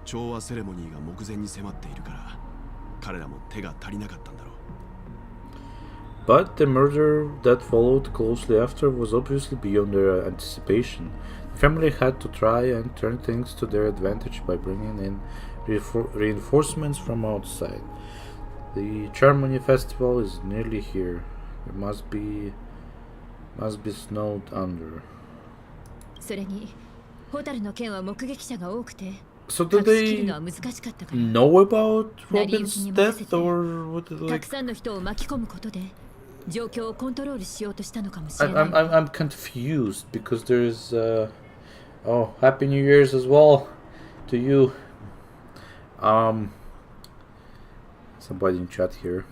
調和セレモニーが目前に迫っているから、彼らも手が足りなかったんだろう。But the murder that followed closely after was obviously beyond their anticipation. The family had to try and turn things to their advantage by bringing in reinforcements from outside. The Charmony Festival is nearly here. It must be snowed under. それに、ホタルの件は目撃者が多くて、 So did they know about Robin's death, or what? たくさんの人を巻き込むことで状況をコントロールしようとしたのかもしれない。I'm confused because there's oh, Happy New Year's as well to you. Somebody in chat here.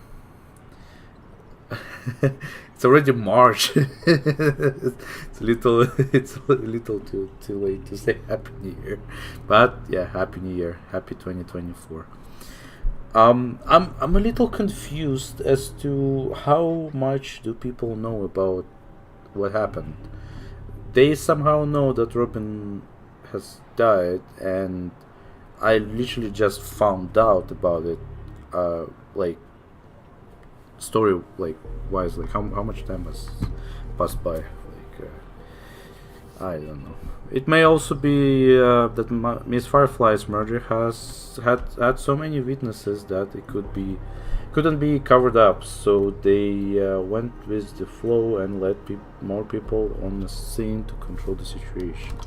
It's already March. it's a little too late to say Happy New Year, but yeah, Happy New Year, Happy 2024. I'm a little confused as to how much do people know about what happened. They somehow know that Robin has died, and I literally just found out about it, like story like wise, like how much time has passed by. Like I don't know. It may also be that Miss Firefly's murder has had so many witnesses that it couldn't be covered up. So they went with the flow and let more people on the scene to control the situation.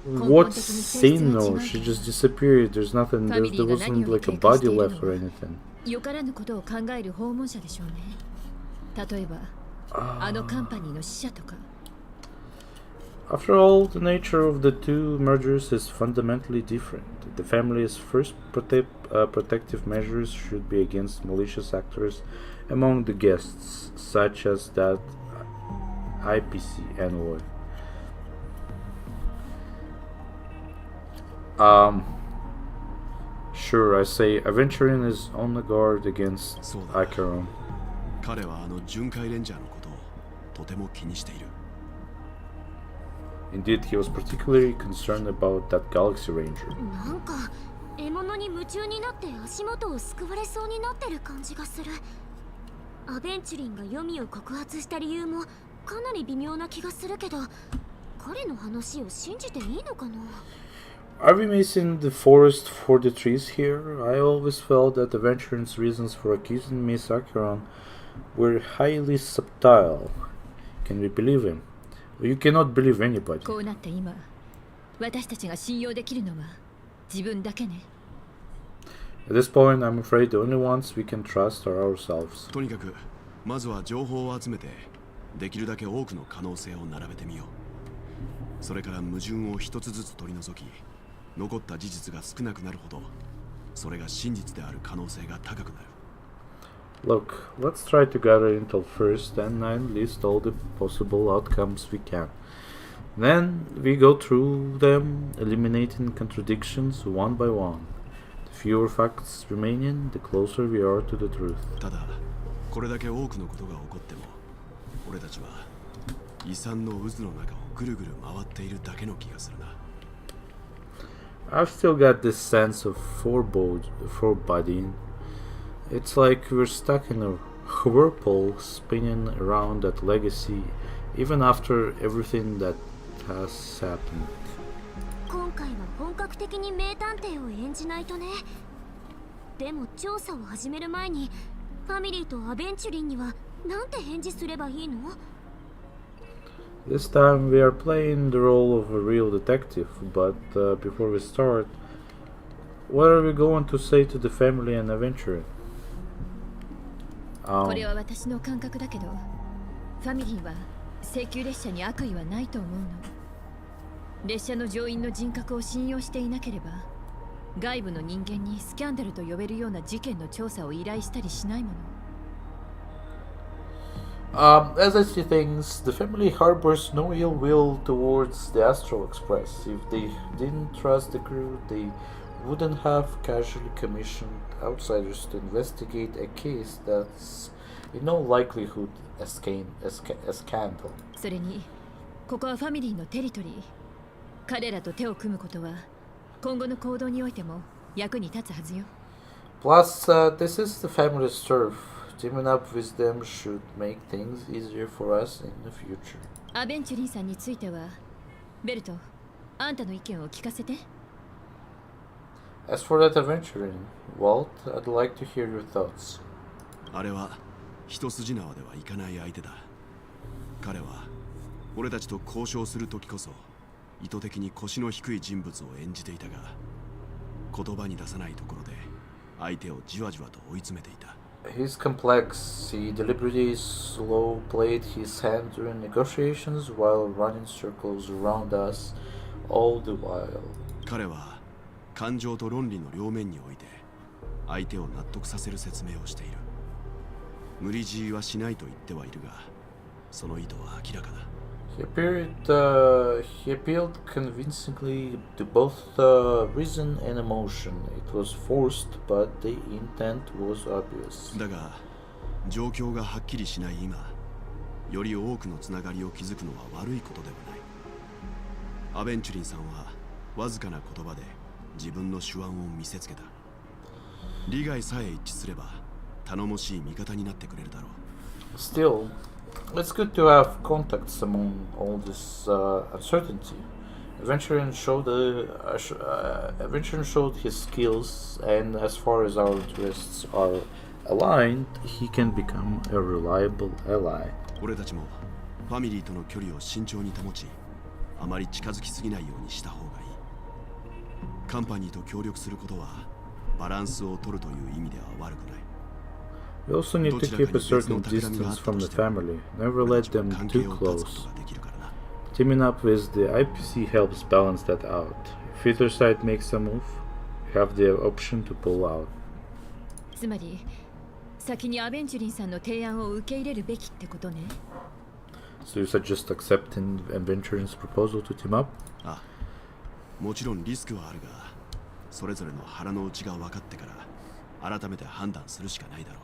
What scene? No, she just disappeared. There's nothing. There wasn't like a body left or anything. よからぬことを考える訪問者でしょうね。例えば、あのカンパニーの死者とか。After all, the nature of the two murders is fundamentally different. The family's first protective measures should be against malicious actors among the guests, such as that IPC envoy. Sure, I say Aventurin is on the guard against Acheron. 彼はあの巡回レンジャーのことをとても気にしている。Indeed, he was particularly concerned about that Galaxy Ranger. なんか獲物に夢中になって足元をすくわれそうになってる感じがする。アベンチュリンが読みを告発した理由もかなり微妙な気がするけど、彼の話を信じていいのかな？ Are we missing the forest for the trees here? I always felt that Aventurin's reasons for accusing Miss Acheron were highly subtle. Can we believe him? You cannot believe anybody. こうなった今、私たちが信用できるのは自分だけね。At this point, I'm afraid the only ones we can trust are ourselves. とにかく、まずは情報を集めて、できるだけ多くの可能性を並べてみよう。それから矛盾を一つずつ取り除き、残った事実が少なくなるほどそれが真実である可能性が高くなる。 Look, let's try to gather intel first and then list all the possible outcomes we can. Then we go through them, eliminating contradictions one by one. The fewer facts remaining, the closer we are to the truth. ただこれだけ多くのことが起こっても俺たちは遺産の渦の中をぐるぐる回っているだけの気がするな。 I've still got this sense of foreboding. It's like we're stuck in a whirlpool spinning around that legacy even after everything that has happened. 今回は本格的に名探偵を演じないとね。でも調査を始める前にファミリーとアベンチュリンにはなんて返事すればいいの？ This time we are playing the role of a real detective, but before we start, what are we going to say to the family and adventurer? これは私の感覚だけど、ファミリーは請求列車に悪意はないと思うの。列車の乗員の人格を信用していなければ、外部の人間にスキャンダルと呼べるような事件の調査を依頼したりしないもの。As I see things, the family harbors no ill will towards the Astral Express. If they didn't trust the crew, they wouldn't have casually commissioned outsiders to investigate a case that's in no likelihood a scandal. それに、ここはファミリーのテリトリー。彼らと手を組むことは、今後の行動においても役に立つはずよ。Plus, this is the family's turf. Teaming up with them should make things easier for us in the future. アベンチュリンさんについては、ベルト、あんたの意見を聞かせて。As for that adventuring, Walt, I'd like to hear your thoughts. あれは一筋縄ではいかない相手だ。彼は俺たちと交渉する時こそ意図的に腰の低い人物を演じていたが、言葉に出さないところで相手をじわじわと追い詰めていた。He's complex. He deliberately slow-played his hand during negotiations while running circles around us all the while. 彼は感情と論理の両面において相手を納得させる説明をしている。無理強いはしないと言ってはいるが、その意図は明らかだ。He appealed convincingly to both reason and emotion. It was forced, but the intent was obvious. だが、状況がはっきりしない今、より多くのつながりを築くのは悪いことではない。アベンチュリンさんはわずかな言葉で自分の手腕を見せつけた。利害さえ一致すれば頼もしい味方になってくれるだろう。Still, it's good to have contacts among all this uncertainty. Adventuring showed his skills, and as far as our interests are aligned, he can become a reliable ally. 俺たちもファミリーとの距離を慎重に保ち、あまり近づきすぎないようにした方がいい。カンパニーと協力することはバランスを取るという意味では悪くない。We also need to keep a certain distance from the family. Never let them too close. Teaming up with the IPC helps balance that out. If either side makes a move, you have the option to pull out. つまり、先にアベンチュリンさんの提案を受け入れるべきってことね。So you suggest accepting Adventuring's proposal to team up? あ、もちろんリスクはあるが、それぞれの腹の内が分かってから改めて判断するしかないだろう。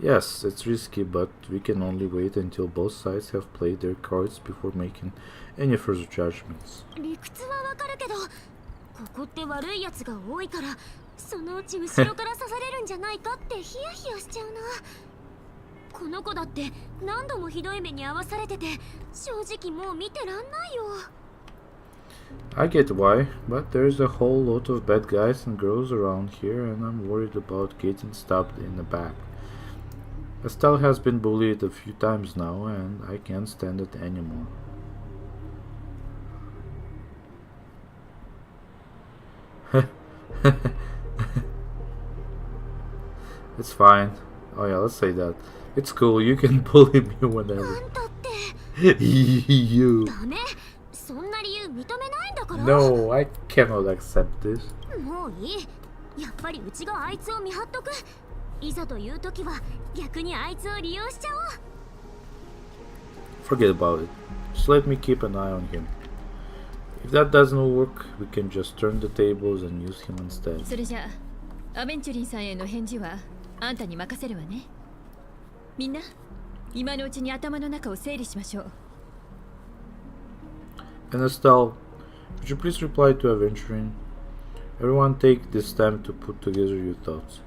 Yes, it's risky, but we can only wait until both sides have played their cards before making any further judgments. 理屈はわかるけど、ここって悪いやつが多いから、そのうち後ろから刺されるんじゃないかってヒヤヒヤしちゃうな。この子だって何度もひどい目に遭わされてて、正直もう見てらんないよ。I get why, but there's a whole lot of bad guys and girls around here, and I'm worried about getting stabbed in the back. Estelle has been bullied a few times now, and I can't stand it anymore. It's fine. Oh yeah, let's say that. It's cool, you can bully me whenever. You. No, I cannot accept this. やっぱりうちがあいつを見張っとく。いざという時は逆にあいつを利用しちゃおう。 Forget about it. Just let me keep an eye on him. If that doesn't work, we can just turn the tables and use him instead. それじゃあアベンチュリンさんへの返事はあんたに任せるわね。みんな今のうちに頭の中を整理しましょう。 And Estelle, would you please reply to Aventurin? Everyone take this time to put together your thoughts.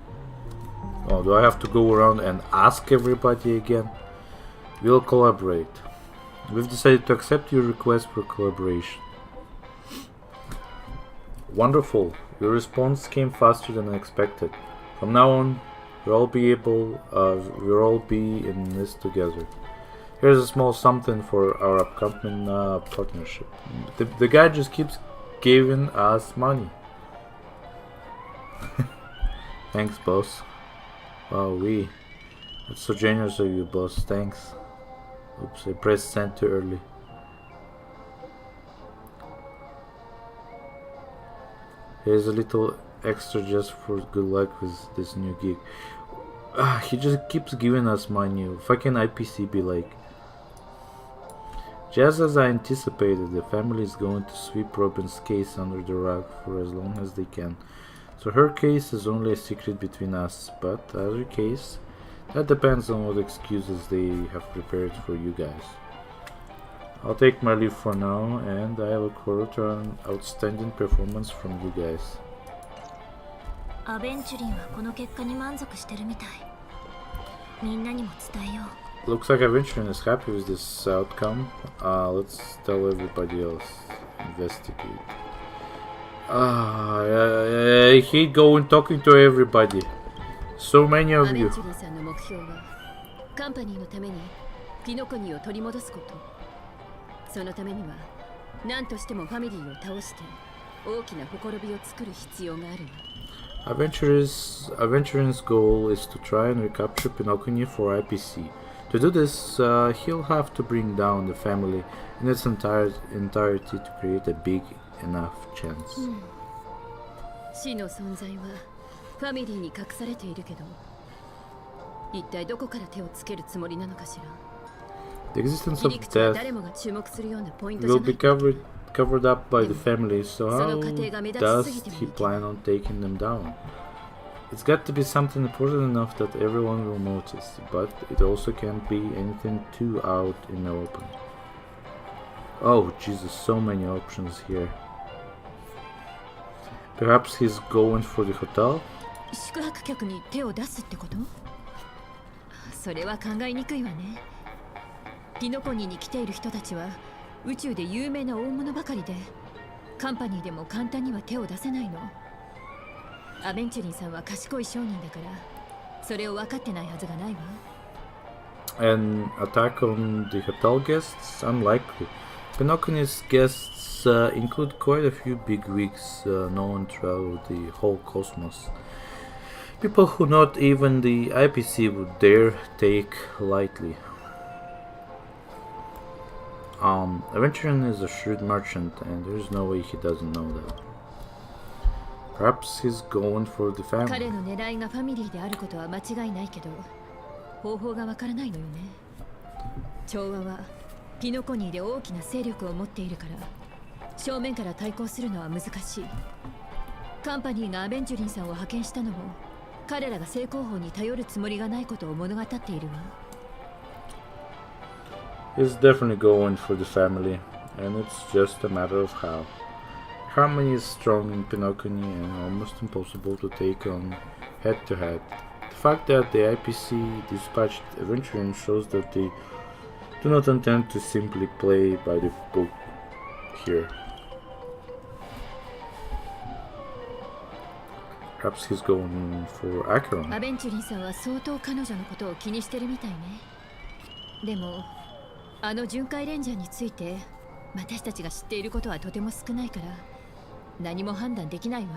Oh, do I have to go around and ask everybody again? We'll collaborate. We've decided to accept your request for collaboration. Wonderful. Your response came faster than I expected. From now on, we'll all be in this together. Here's a small something for our upcoming partnership. The guy just keeps giving us money. Thanks, boss. Wow, that's so generous of you, boss. Thanks. Oops, I pressed send too early. Here's a little extra just for good luck with this new gig. He just keeps giving us money. Fucking IPC be like. Just as I anticipated, the family is going to sweep Robin's case under the rug for as long as they can. So her case is only a secret between us, but other case, that depends on what excuses they have prepared for you guys. I'll take my leave for now, and I look forward to an outstanding performance from you guys. アベンチュリンはこの結果に満足してるみたい。みんなにも伝えよう。 Looks like Aventurin is happy with this outcome. Let's tell everybody else. Investigate. I hate going talking to everybody. So many of アベ you. ンチュリンさんの目標はカンパニーのためにピノコニーを取り戻すこと。そのためには何としてもファミリーを倒して大きなほころびを作る必要があるわ。 Aventurin's goal is to try and recapture Penacony for IPC. To do this, he'll have to bring down the family in its entirety to create a big enough chance. 死の存在はファミリーに隠されているけど、一体どこから手をつけるつもりなのかしら。 The existence of 切り口は death 誰もが注目するようなポイントじゃ will な be い。 covered up by the family, so how その過程が目立ち does すぎても he plan on taking them down? It's got to be something important enough that everyone will notice, but it also can't be anything too out in the open. Oh Jesus, so many options here. Perhaps he's going for the hotel? 宿泊客に手を出すってこと？それは考えにくいわね。ピノコニーに来ている人たちは宇宙で有名な大物ばかりで、カンパニーでも簡単には手を出せないの。アベンチュリンさんは賢い商人だから、それを分かってないはずがないわ。 An attack on the hotel guests? Unlikely. Penacony's guests include quite a few bigwigs known throughout the whole cosmos. People who not even the IPC would dare take lightly. Aventurin is a shrewd merchant, and there's no way he doesn't know that. Perhaps he's going for the 彼 family. の狙いがファミリーであることは間違いないけど、方法がわからないのよね。調和はピノコニーで大きな勢力を持っているから、正面から対抗するのは難しい。カンパニーがアベンチュリンさんを派遣したのも、彼らが正攻法に頼るつもりがないことを物語っているわ。 He's definitely going for the family, and it's just a matter of how. Harmony is strong in Penacony and almost impossible to take on head to head. The fact that the IPC dispatched Aventurin shows that they do not intend to simply play by the book here. Perhaps he's going for Acheron. アベンチュリンさんは相当彼女のことを気にしてるみたいね。でも、あの巡回レンジャーについて私たちが知っていることはとても少ないから、何も判断できないわ。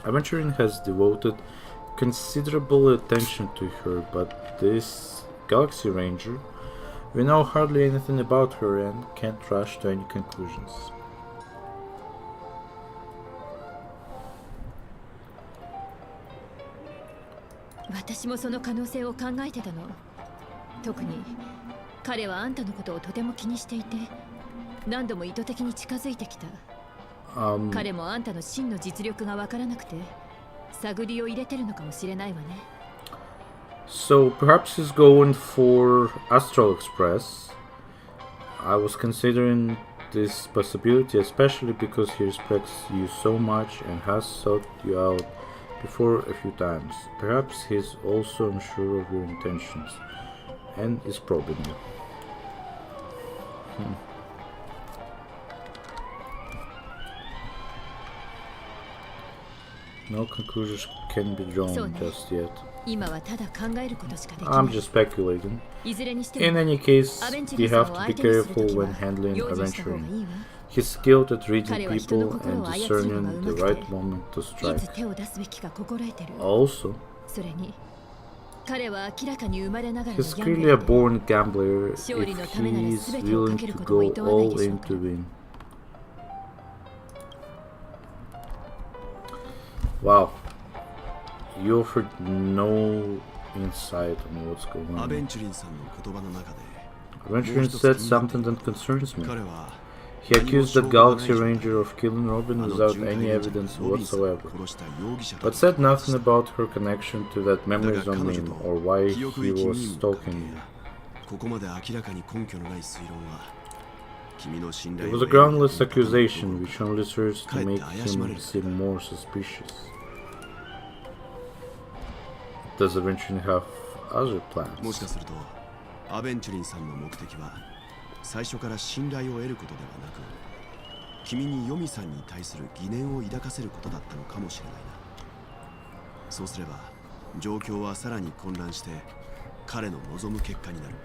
Aventurin has devoted considerable attention to her, but this Galaxy Ranger, we know hardly anything about her and can't rush to any conclusions. 私もその可能性を考えてたの。特に彼はあんたのことをとても気にしていて、何度も意図的に近づいてきた。彼もあんたの真の実力がわからなくて探りを入れてるのかもしれないわね。 So perhaps he's going for Astral Express. I was considering this possibility, especially because he respects you so much and has sought you out before a few times. Perhaps he's also unsure of your intentions and is probing you. No conclusions can be drawn just yet. 今はただ考えることしかできない。 I'm just speculating. いずれにしても In any case, アベンチュ you リーさ have んを to 相 be 手にする careful ときは when handling 用心した方がい adventuring. いわ。 He's skilled at reading 彼は人の people 心 and を操るのが discerning 上 the 手く right て、 moment to いつ strike. 手を出すべきか心得てる。 Also, それに彼は明らかに生まれながらのギ he's ャンブ clearly ル a で、 born gambler 勝利 if のためなら he's 全てをか willing ける to ことも go 厭わない all でしょう in か to win. Wow. You offered no insight on what's going アベ on. ンチュリンさんの言葉の中で Adventuring said something that concerns me. 彼は He accused the Galaxy Ranger of killing Robin without any evidence whatsoever, but said nothing about her connection to that memories on Lynn or why he was stalking you. ここまで明らかに根拠のない推論は君の信 It 頼 was a groundless accusation which only serves to make him seem more suspicious. Does Adventuring have other もしか plans? するとアベンチュリンさんの目的は最初から信頼を得ることではなく君にヨミさんに対する疑念を抱かせることだったのかもしれないな。そうすれば状況はさらに混乱して彼の望む結果になる。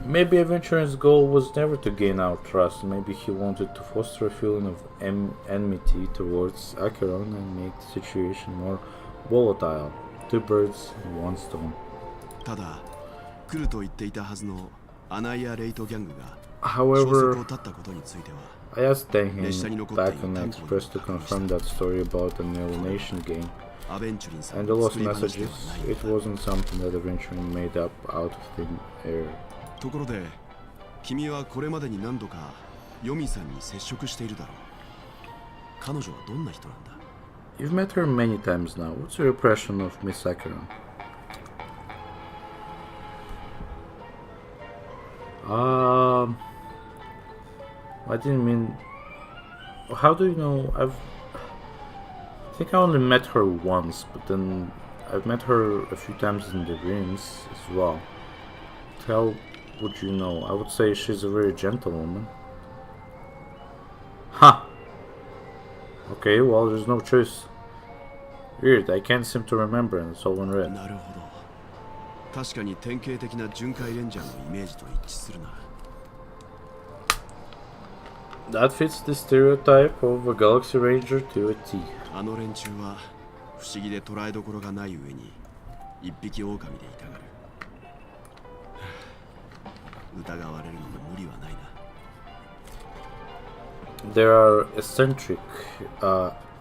Maybe Adventuring's goal was never to gain our trust. Maybe he wanted to foster a feeling of enmity towards Acheron and make the situation more volatile. Two birds, one stone. ただ来ると言っていたはずのアナイア・レイトギャングが However, 消息を絶ったことについては I asked Dang back on Express to confirm that story about the alienation game アベンチュリンさん and the の lost 作り話で messages. はない。 It wasn't something that Adventuring made up out of thin air. ところで君はこれまでに何度かヨミさんに接触しているだろう。彼女はどんな人なんだ？ You've met her many times now. What's your impression of Miss Acheron? I didn't mean. How do you know? I think I only met her once, but then I've met her a few times in the dreams as well. How would you know? I would say she's a very gentle woman. Ha! Okay, well, there's no choice. Weird, I can't seem to remember, and it's all in red. なるほど。確かに典型的な巡回レンジャーのイメージと一致するな。 That fits the stereotype of a Galaxy Ranger to a T. あの連中は不思議で捉えどころがない上に一匹狼でいたがる。疑われるのも無理はないな。 They are eccentric,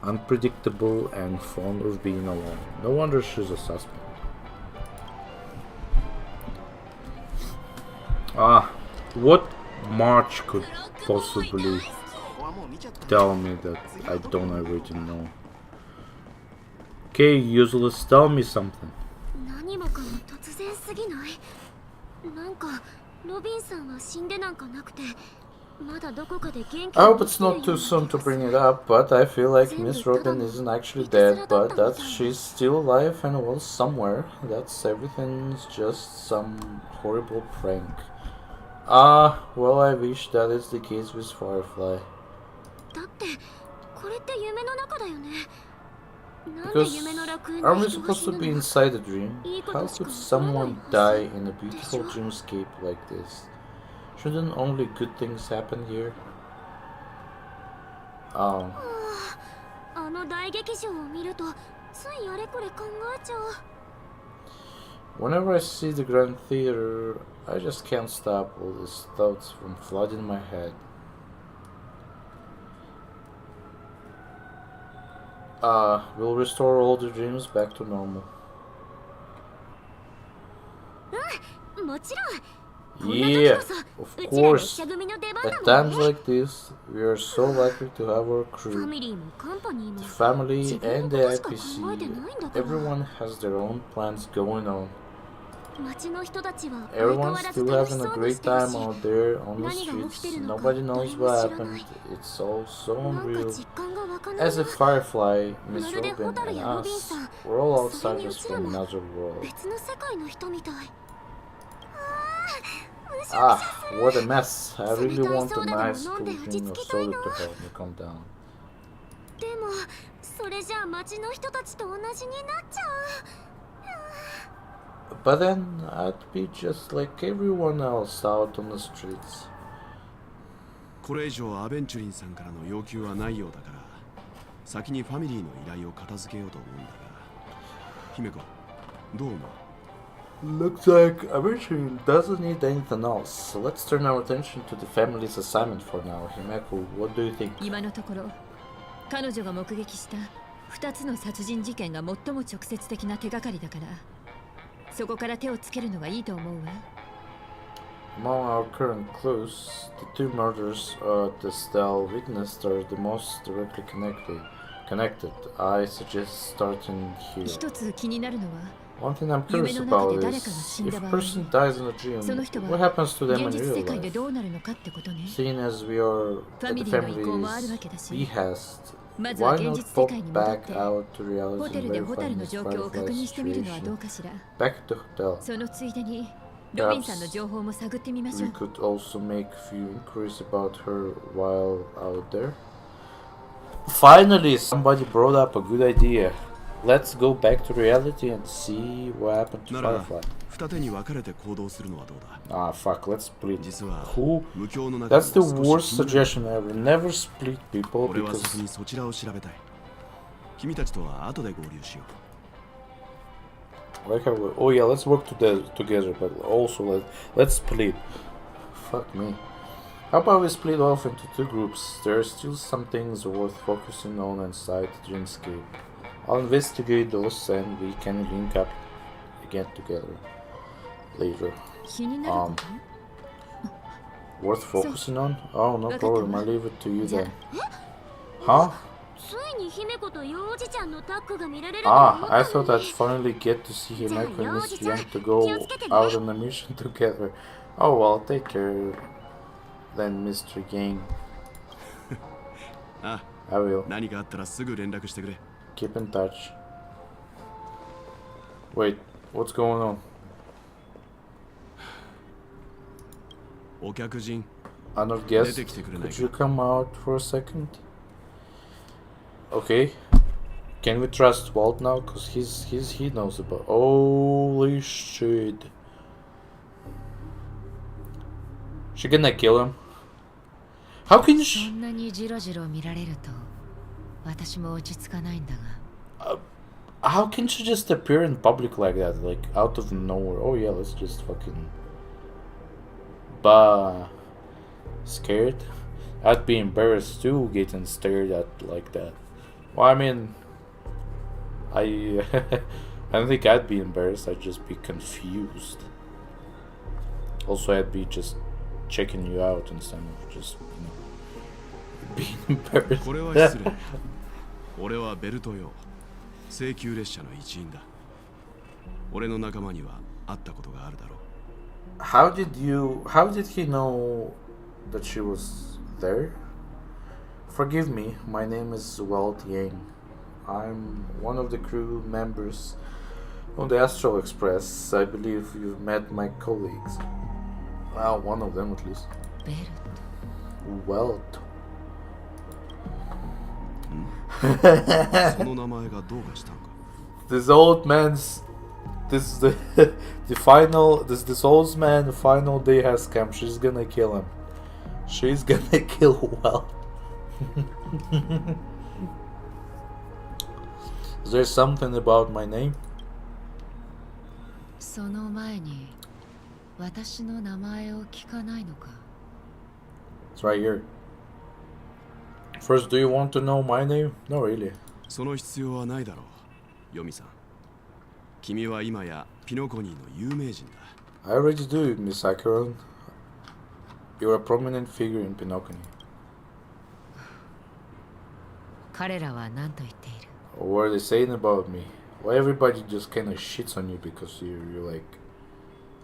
unpredictable, and fond of being alone. No wonder she's a suspect. What March could possibly tell me that I don't already know? Okay, useless, tell me something. 何もかも突然すぎない？なんかロビンさんは死んでなんかなくて、まだどこかで元気 I hope it's not too soon to bring it up, but I feel like Miss Robin isn't actually dead, but that she's still alive and well somewhere. That's everything's just some horrible prank. Well, I wish that is the case with Firefly. だってこれって夢の中だよね。なんで Because 夢の楽園 aren't で we 人が supposed 死 to ぬ be の？ inside a dream? How could someone die in a beautiful dreamscape like this? Shouldn't only good things happen here? あの大劇場を見るとついあれこれ考えちゃう。 Whenever I see the Grand Theater, I just can't stop all these thoughts from flooding my head. We'll restore all the dreams back to normal. もちろん。 Yeah, of course. At times like this, we are so lucky to have our crew, the family and the IPC. Everyone has their own plans going on. Everyone's still having a great time out there on the streets. Nobody knows what happened. It's all so unreal. As a Firefly, Miss Robin, and us, we're all outsiders from another world. Ah, what a mess. I really want a nice cool drink of soda to help me calm down. But then I'd be just like everyone else out on the streets. これ以上アベンチュリンさんからの要求はないようだから先にファミリーの依頼を片付けようと思うんだが姫子どう思う Looks like Aversion doesn't need anything else, so let's turn our attention to the family's assignment for now. Himeko, what do you think? 今のところ彼女が目撃した2つの殺人事件が最も直接的な手がかりだからそこから手をつけるのがいいと思うわ Among our current clues, the two murders the Stell witnessed are the most directly connected. I suggest starting here. 一つ気になるのは One thing I'm curious about is, if a person dies in a dream, what happens to them in real life? Seeing as we are at the family's behest, why not pop back out to reality and verify Miss Firefly's situation? Back to the hotel. Perhaps we could also make a few inquiries about her while out there. Finally, somebody brought up a good idea. Let's go back to reality and see what happened to Firefly. Ah, fuck, let's split. Who? That's the worst suggestion ever. Never split people because... Like how oh yeah, let's work together, but also let's split. Fuck me. How about we split off into two groups? There are still some things worth focusing on inside the dreamscape. I'll investigate those and we can link up again together later. Worth focusing on? Oh, no problem. I'll leave it to you then. Huh? Ah, I thought I'd finally get to see Himeko and Mr. Young to go out on a mission together. Oh well, take care then, Mr. Yang. I will. Keep in touch. Wait, what's going on? Honored guest, could you come out for a second? Okay. Can we trust Walt now? Cause he knows about. Holy shit! She gonna kill him? How can she? How can she just appear in public like that, like out of nowhere? Oh yeah, let's just fucking. Bah. Scared? I'd be embarrassed too, getting stared at like that. Well, I mean, I don't think I'd be embarrassed. I'd just be confused. Also, I'd be just checking you out instead of just, being embarrassed. How did he know that she was there? Forgive me, my name is Walt Yang. I'm one of the crew members on the Astral Express. I believe you've met my colleagues. Well, one of them at least. Walt. This old man's... This the final... This old man, the final day has come. She's gonna kill him. She's gonna kill Walt. Is there something about my name? It's right here. First, do you want to know my name? No, really. その必要はないだろう、ヨミさん。君は今やピノコニーの有名人だ。I already do, Miss Acheron. You're a prominent figure in Penacony. 彼らは何と言っている？ What are they saying about me? Well, everybody just kind of shits on you because you're like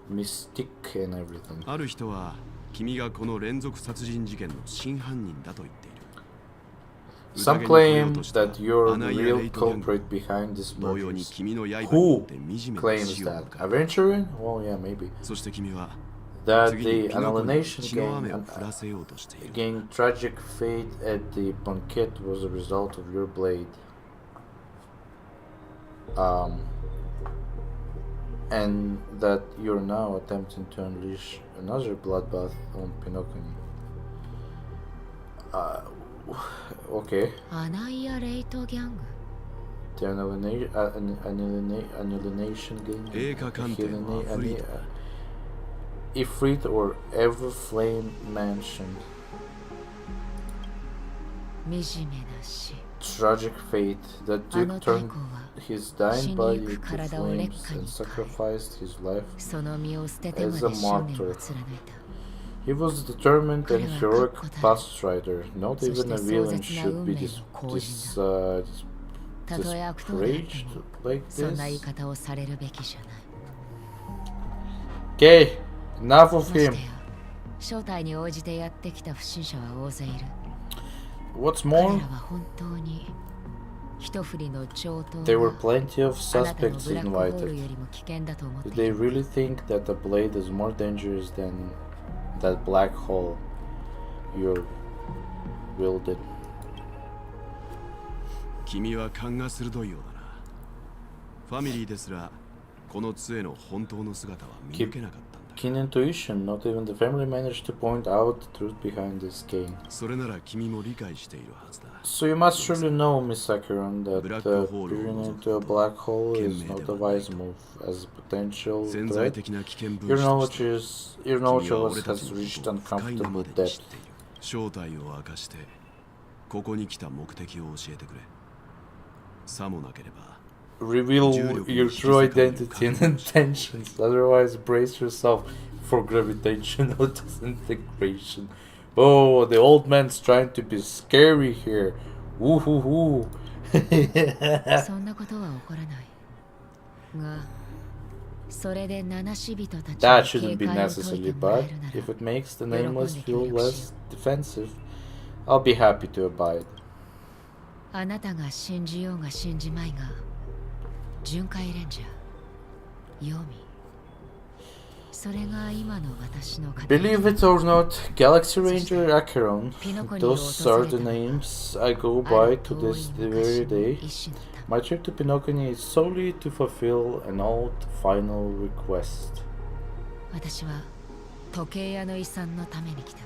mystic and everything. ある人は君がこの連続殺人事件の真犯人だと言っている。 Some claim that you're the real culprit behind this murder. Who claims that? Aventurin? Well, yeah, maybe. そして君は That the annihilation gained tragic fate at the banquet was a result of your blade. And that you're now attempting to unleash another bloodbath on Penacony. Okay. The annihilation gang. Ifrit or Everflame Mansion. Tragic fate. That Duke turned his dying body to flames and sacrificed his life as a martyr. He was a determined and heroic past strider. Not even a villain should be discouraged like this. Okay, enough of him. What's more, there were plenty of suspects invited. Do they really think that the blade is more dangerous than that black hole you're wielded? 君は勘が鋭いようだな。ファミリーですらこの杖の本当の姿は見抜けなかったんだ。 Keen intuition, not even the family managed to point out the truth behind this cane. それなら君も理解しているはずだ。 So you must surely know, Miss Acheron, that peering into a black hole is not a wise move as a potential threat. Your knowledge of us has reached uncomfortable depth. 正体を明かしてここに来た目的を教えてくれ。さもなければ Reveal your true identity and intentions, otherwise brace yourself for gravitational disintegration. Oh, the old man's trying to be scary here. Woohoo! That shouldn't be necessarily bad. If it makes the nameless feel less defensive, I'll be happy to abide. あなたが信じようが信じまいが巡回レンジャーヨミそれが今の私の Believe it or not, Galaxy Ranger Acheron, those are the names I go by to this very day. My trip to Penacony is solely to fulfill an old final request. 私は時計屋の遺産のために来た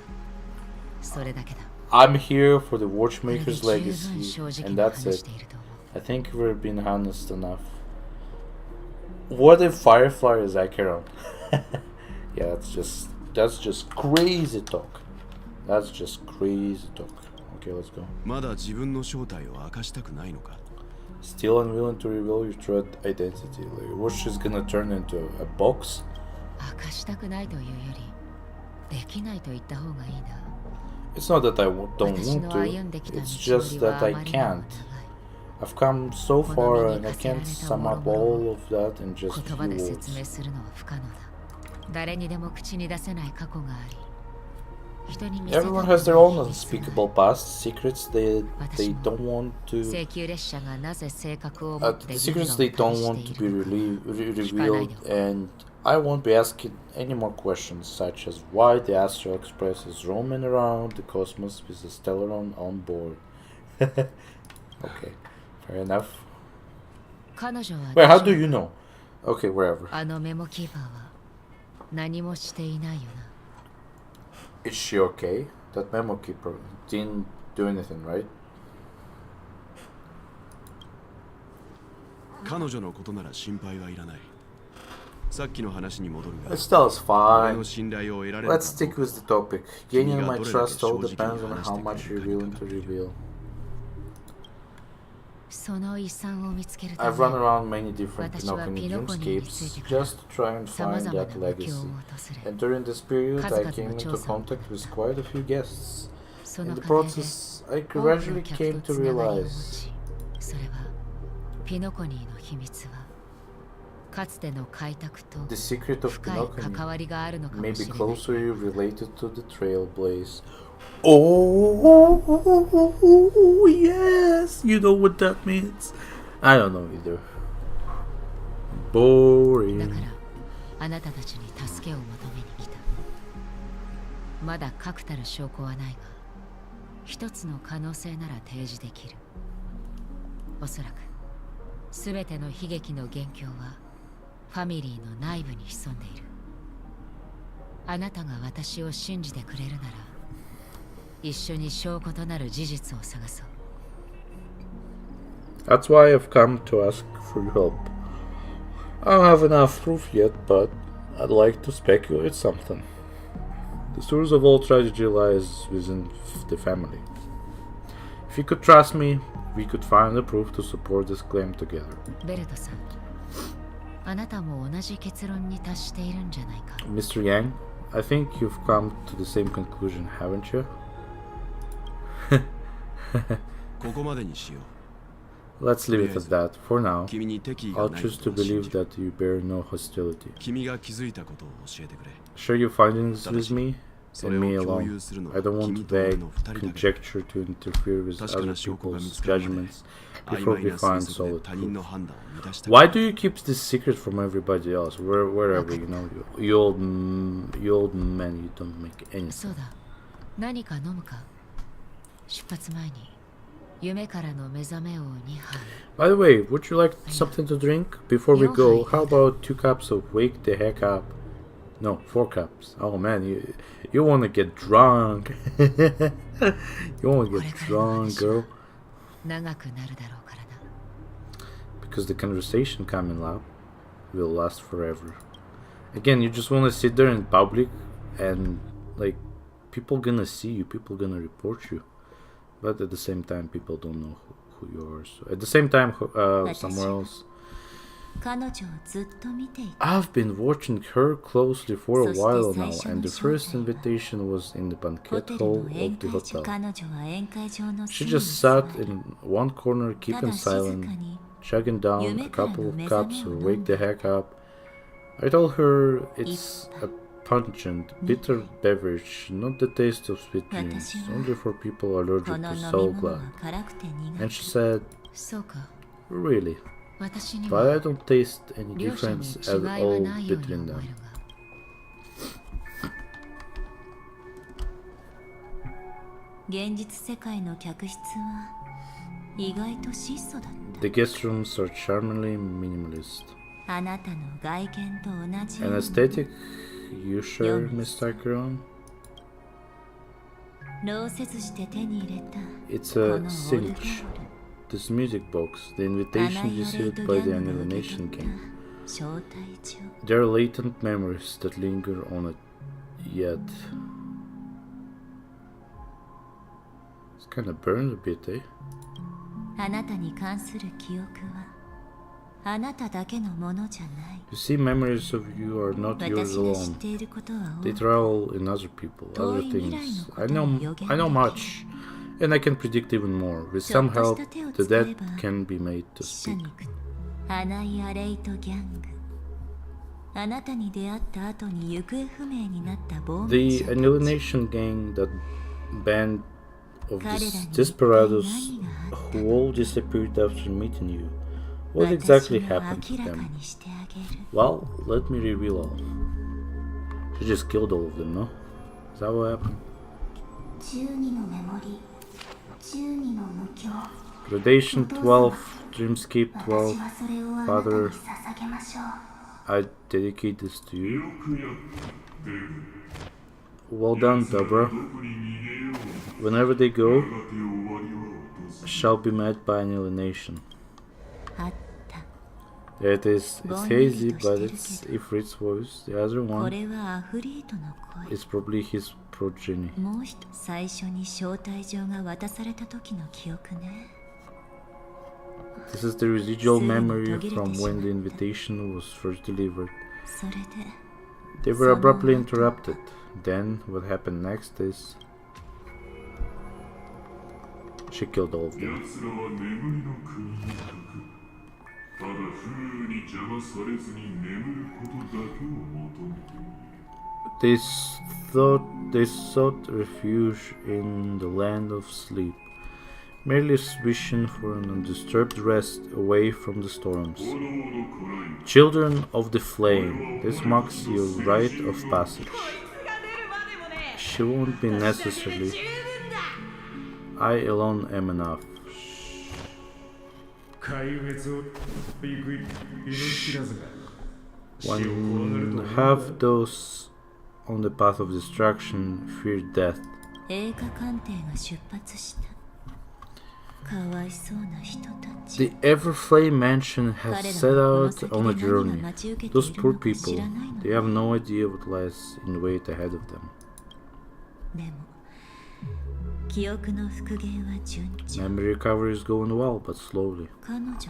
それだけだ I'm here for the watchmaker's legacy, and that's it. I think we're being honest enough. What if Firefly is Acheron? Yeah, that's just crazy talk. That's just crazy talk. Okay, let's go. まだ自分の正体を明かしたくないのか Still unwilling to reveal your true identity. Like, what she's gonna turn into a box? 明かしたくないというよりできないと言った方がいいな It's not that I don't want to, it's just that I can't. I've come so far and I can't sum up all of that in just few words. Everyone has their own unspeakable past, secrets they don't want to... secrets they don't want to be revealed, and I won't be asking any more questions, such as why the Astral Express is roaming around the cosmos with a Stellaron on board. Okay, fair enough. Wait, how do you know? Okay, wherever. Is she okay? That memo keeper didn't do anything, right? 彼女のことなら心配はいらない。さっきの話に戻るが、 Stella's fine. 俺の信頼を得られるか Let's stick with the topic. Gaining my trust all depends on how much you're willing to reveal. その遺産を見つけるた I've め run around many different 私は Penacony ピノコニーについ dreamscapes てから just to try and さま find ざまな that 無境 legacy. を訪 And れ during this period, 数 I 々 came の into 調査を contact with quite a few guests. そ In の the 過程で process, I 多くの gradually 客 came と to つながりを持 realize ちそれはピノコニーの秘密はかつての開拓と the secret of 深い関 Penacony わりがあるのか may もし be れない closely related to the Trailblaze. Oh, yes! You know what that means? I don't know either. だ Boring. からあなたたちに助けを求めに来たまだ確たる証拠はないが一つの可能性なら提示できるおそらく全ての悲劇の元凶はファミリーの内部に潜んでいるあなたが私を信じてくれるなら一緒に証拠となる事実を探そう That's why I've come to ask for your help. I don't have enough proof yet, but I'd like to speculate something. The source of all tragedy lies within the family. If you could trust me, we could find the proof to support this claim together. ベルトさんあなたも同じ結論に達しているんじゃないか Mr. Yang, I think you've come to the same conclusion, haven't you? ここまでにしよう Let's leave it at that. For now, 君に敵意が I'll ない choose こ to とを信 believe じる that you bear no hostility. 君が気づいたことを教えてくれ Share your findings with me そ and れ me を共 alone. 有するの I は don't 君 want と俺 vague の二人だけ conjecture to interfere with 確か other な証拠が見 people's つかるまで judgments 曖 before 昧 we な find 推測で solid 他人の proof. 判断を乱した Why do you keep this secret from everybody else? Wherever, you know, you old men, you don't make any そ sense. うだ何か飲むか出発前に夢からの目覚めを2杯 By the way, would you like something to drink? Before we go, how about 2 cups of Wake the Heck Up? No, 4 cups. Oh man, you wanna get drunk. You wanna get drunk, girl. 長くなるだろうからな Because the conversation coming up will last forever. Again, you just wanna sit there in public and like people gonna see you, people gonna report you. But at the same time, people don't know who you are. So at the same time, somewhere else. 彼女をずっと見ていた I've been watching her closely for a while now, そして最初の and the first invitation was in the ホ banquet テル hall の宴 of the 会場 hotel. 彼女は宴会場の She 隅に just 座 sat り in one corner, た keeping だ静か silent, に chugging down a 夢から couple の of 目覚 cups めを of 飲 Wake ん the で Heck Up. I told her it's a pungent, bitter beverage, not the taste of sweet dreams, only for people こ allergic の to 飲み soul 物は glad. 辛くて苦 And 手 she said, そうか really? 私に But I は don't taste any 両者に difference 違 at いは all ないように between 思える them. が現実世界の客室は意外と質素だった The guest rooms are charmingly minimalist. あなたの外見と同じよ An うに aesthetic you share, Miss Takeron? 労せずして手に入れた It's こ a のオルゴ cinch. ール This music box, the アナ invitation イアレイ received トギ by ャ the ングが受け Annihilation 取った King. 招待状 There are latent memories that linger on it yet. It's kind of burned a bit, eh? あなたに関する記憶はあなただけのものじゃない You see, memories of you are not 私 yours が知っ alone. ていることは They 多く travel in other people, other 遠い未来 things. のこ I とも know, 予言 I know でき much, and I can predict even more. With ちょ some っとし help, た手を the 使え dead ば can be made to 死者 speak. に行くアナイアレイトギャングあなたに出会った後に行方不明になった亡命 The 者 Annihilation Gang, that band of 彼らに desperados 一体何があった who all disappeared after meeting you. What 私 exactly が happened to 明らか them? にしてあげる Well, let me reveal all. She just killed all of them, no? Is that what happened? 12のメモリ12の無境 Gradation 12, Dreamscape 私 12. はそれをあなた Father, に捧げましょう I dedicate this to you. よくやったデブ Well done, Dobra. どこに逃げよう Whenever they go, やがて終わりは訪れ shall be met by annihilation. あった There it is. It's hazy, but it's Ifrit's voice. The other こ one れはアフリートの声 is probably his progeny. もう一つ最初に招待状が渡された時の記憶ね This is the residual memory from when the invitation was first delivered. それで They were abruptly interrupted. Then, what happened next is... She killed all of them. 奴らは眠りの国にいく。ただ風雨に邪魔されずに眠ることだけを求めている。They sought refuge in the land of sleep, merely wishing for an undisturbed rest away from the storms. Children of the flame, this marks your rite of passage. She won't be necessarily. I alone am enough. When half those on the path of destruction fear death. 映画鑑定が出発した。かわいそうな人たち。 The Everflame Mansion has set out on a journey. Those poor people, they have no idea what lies in wait ahead of them. でも記憶の復元は順調。 Memory recovery is going well, but slowly. 彼女が来る。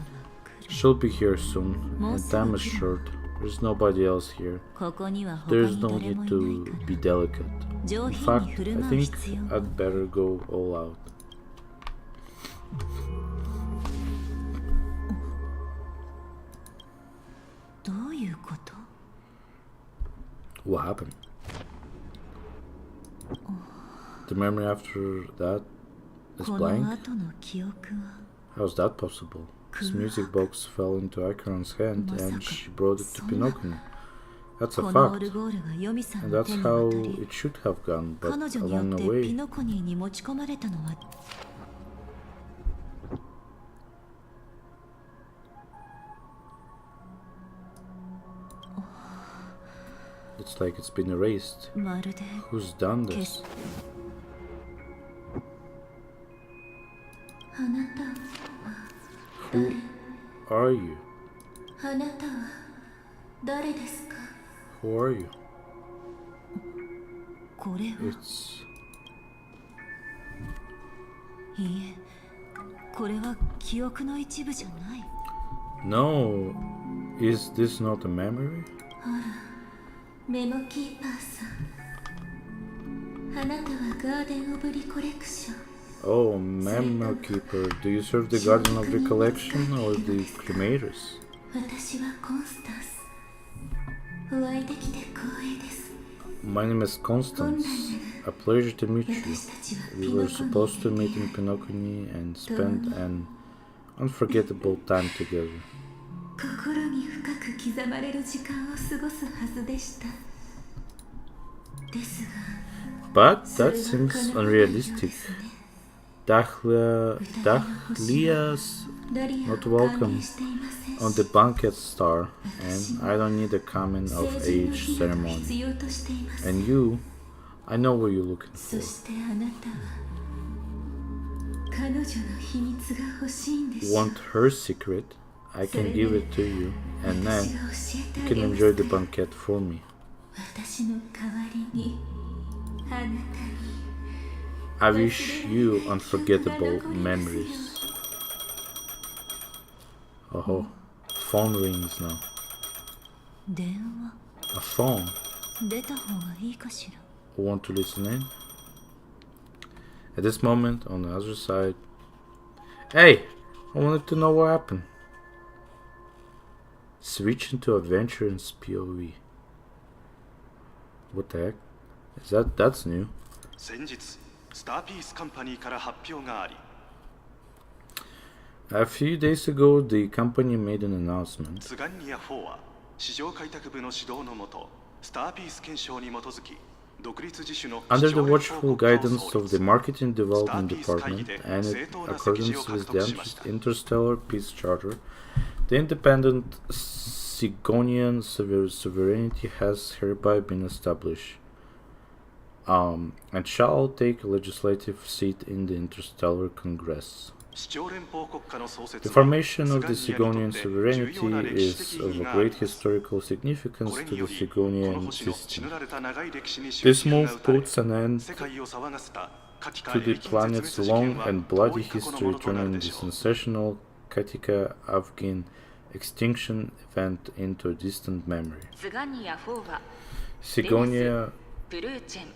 She'll be here soon, and time is short. There's nobody else here. ここには他 There's に no 誰 need もいない to か be ら。 delicate. 上 In 品 fact, に振 I る舞う think 必要 I'd better go all out. どういうこと？ What happened? The memory after that is この blank? 後の記憶は How's that possible? This music box fell into Acheron's hand and she brought it to Penacony. That's a このオ fact. ルゴールがヨミさん And の that's 手に how 渡り it should have gone, but 彼女によ along っ the てピ way, ノコニーに持ち込まれたのは it's like it's been erased. まるで Who's done 消 this? す。あなた Who are you? あなたは誰ですか？ Who are you? これは It's... いいえ、これは記憶の一部じゃない。 No, is this not a memory? メモキーパーさん、あなたはガーデン・オブ・リコレクション。 Oh, Memo Keeper, do you serve the Guardian of Recollection or the Cremators? 私はコンスタンス。お会いできて光栄です。 My name is Constance. A pleasure to meet you. 私たちは We ピ were ノコニ supposed ー to に meet in Penacony and spend an unforgettable time together. 心に深く刻まれる時間を過ごすはずでした。ですが、 But それ that は seems 叶わないようで unrealistic. すね。 Dahlia's ダリア not を歓 welcome 迎していません on し the banquet star, and I don't need a coming 成 of 人の age 日々を必 ceremony. 要としています。 And you, I know what you're looking そ for. してあなたは彼女の秘密が欲しいんでしょう。 Want her secret? I can give it to you, and 私 then が教えて you あ can げま enjoy す the から。 banquet for me. 私の代わりにあなたに I wish you unforgettable memories. Oh, phone rings now. 電 A phone. 話出た方がいいかしら。 Want to listen in? At this moment, on the other side. Hey! I wanted to know what happened. Switch into adventure and POV. What the heck? That's new. 先日スターピースカンパニーから発表があり A few days ago, the company made an announcement. ツガンニア4は市場開拓部の指導のもとスターピース検証に基づき独立自主の Under 市 the 場連邦 watchful 国家を guidance 創 of the 立 Marketing Development Department and in 正当な accordance 席次を with 獲 the 得しました Interstellar Peace Charter, the independent Sigonian sovereignty has hereby been established, and shall take a legislative seat in the Interstellar Congress. 市長連邦国家の創設 The は formation of the ツガンニア Sigonian にとって重 sovereignty 要な歴史 is 的意 of 義 a があり great ます historical こ significance れ to によ the りこの Sigonian 星の血 system. 塗られた長い歴史に This 終止符が move 打たれ puts an end 世界を騒がせた夏季 to the planet's long and bloody history, turning the sensational Katika Afghan extinction event into a distant memory. スガニア4は Sigonia ブルーチェン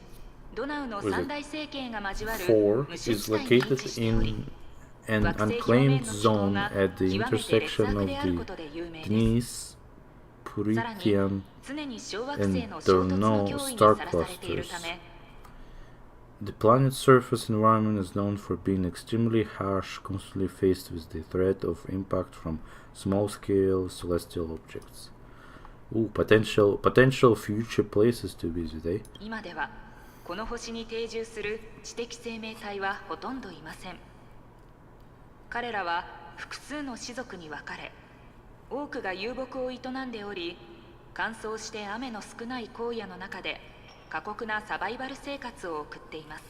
ドナウの三大政権が交わる 4無種 is 地帯に位 located 置しており in an unclaimed zone at the intersection of the Dnis, Puritian, 常に小惑星の and 衝 there 突 are の no 脅威に star さらされている clusters. ため The planet's surface environment is known for being extremely harsh, constantly faced with the threat of impact from small-scale celestial objects. Ooh, potential future places to visit, eh? 今ではこの星に定住する知的生命体はほとんどいません。彼らは複数の種族に分かれ、多くが遊牧を営んでおり、乾燥して雨の少ない荒野の中で過酷なサバイバル生活を送っています。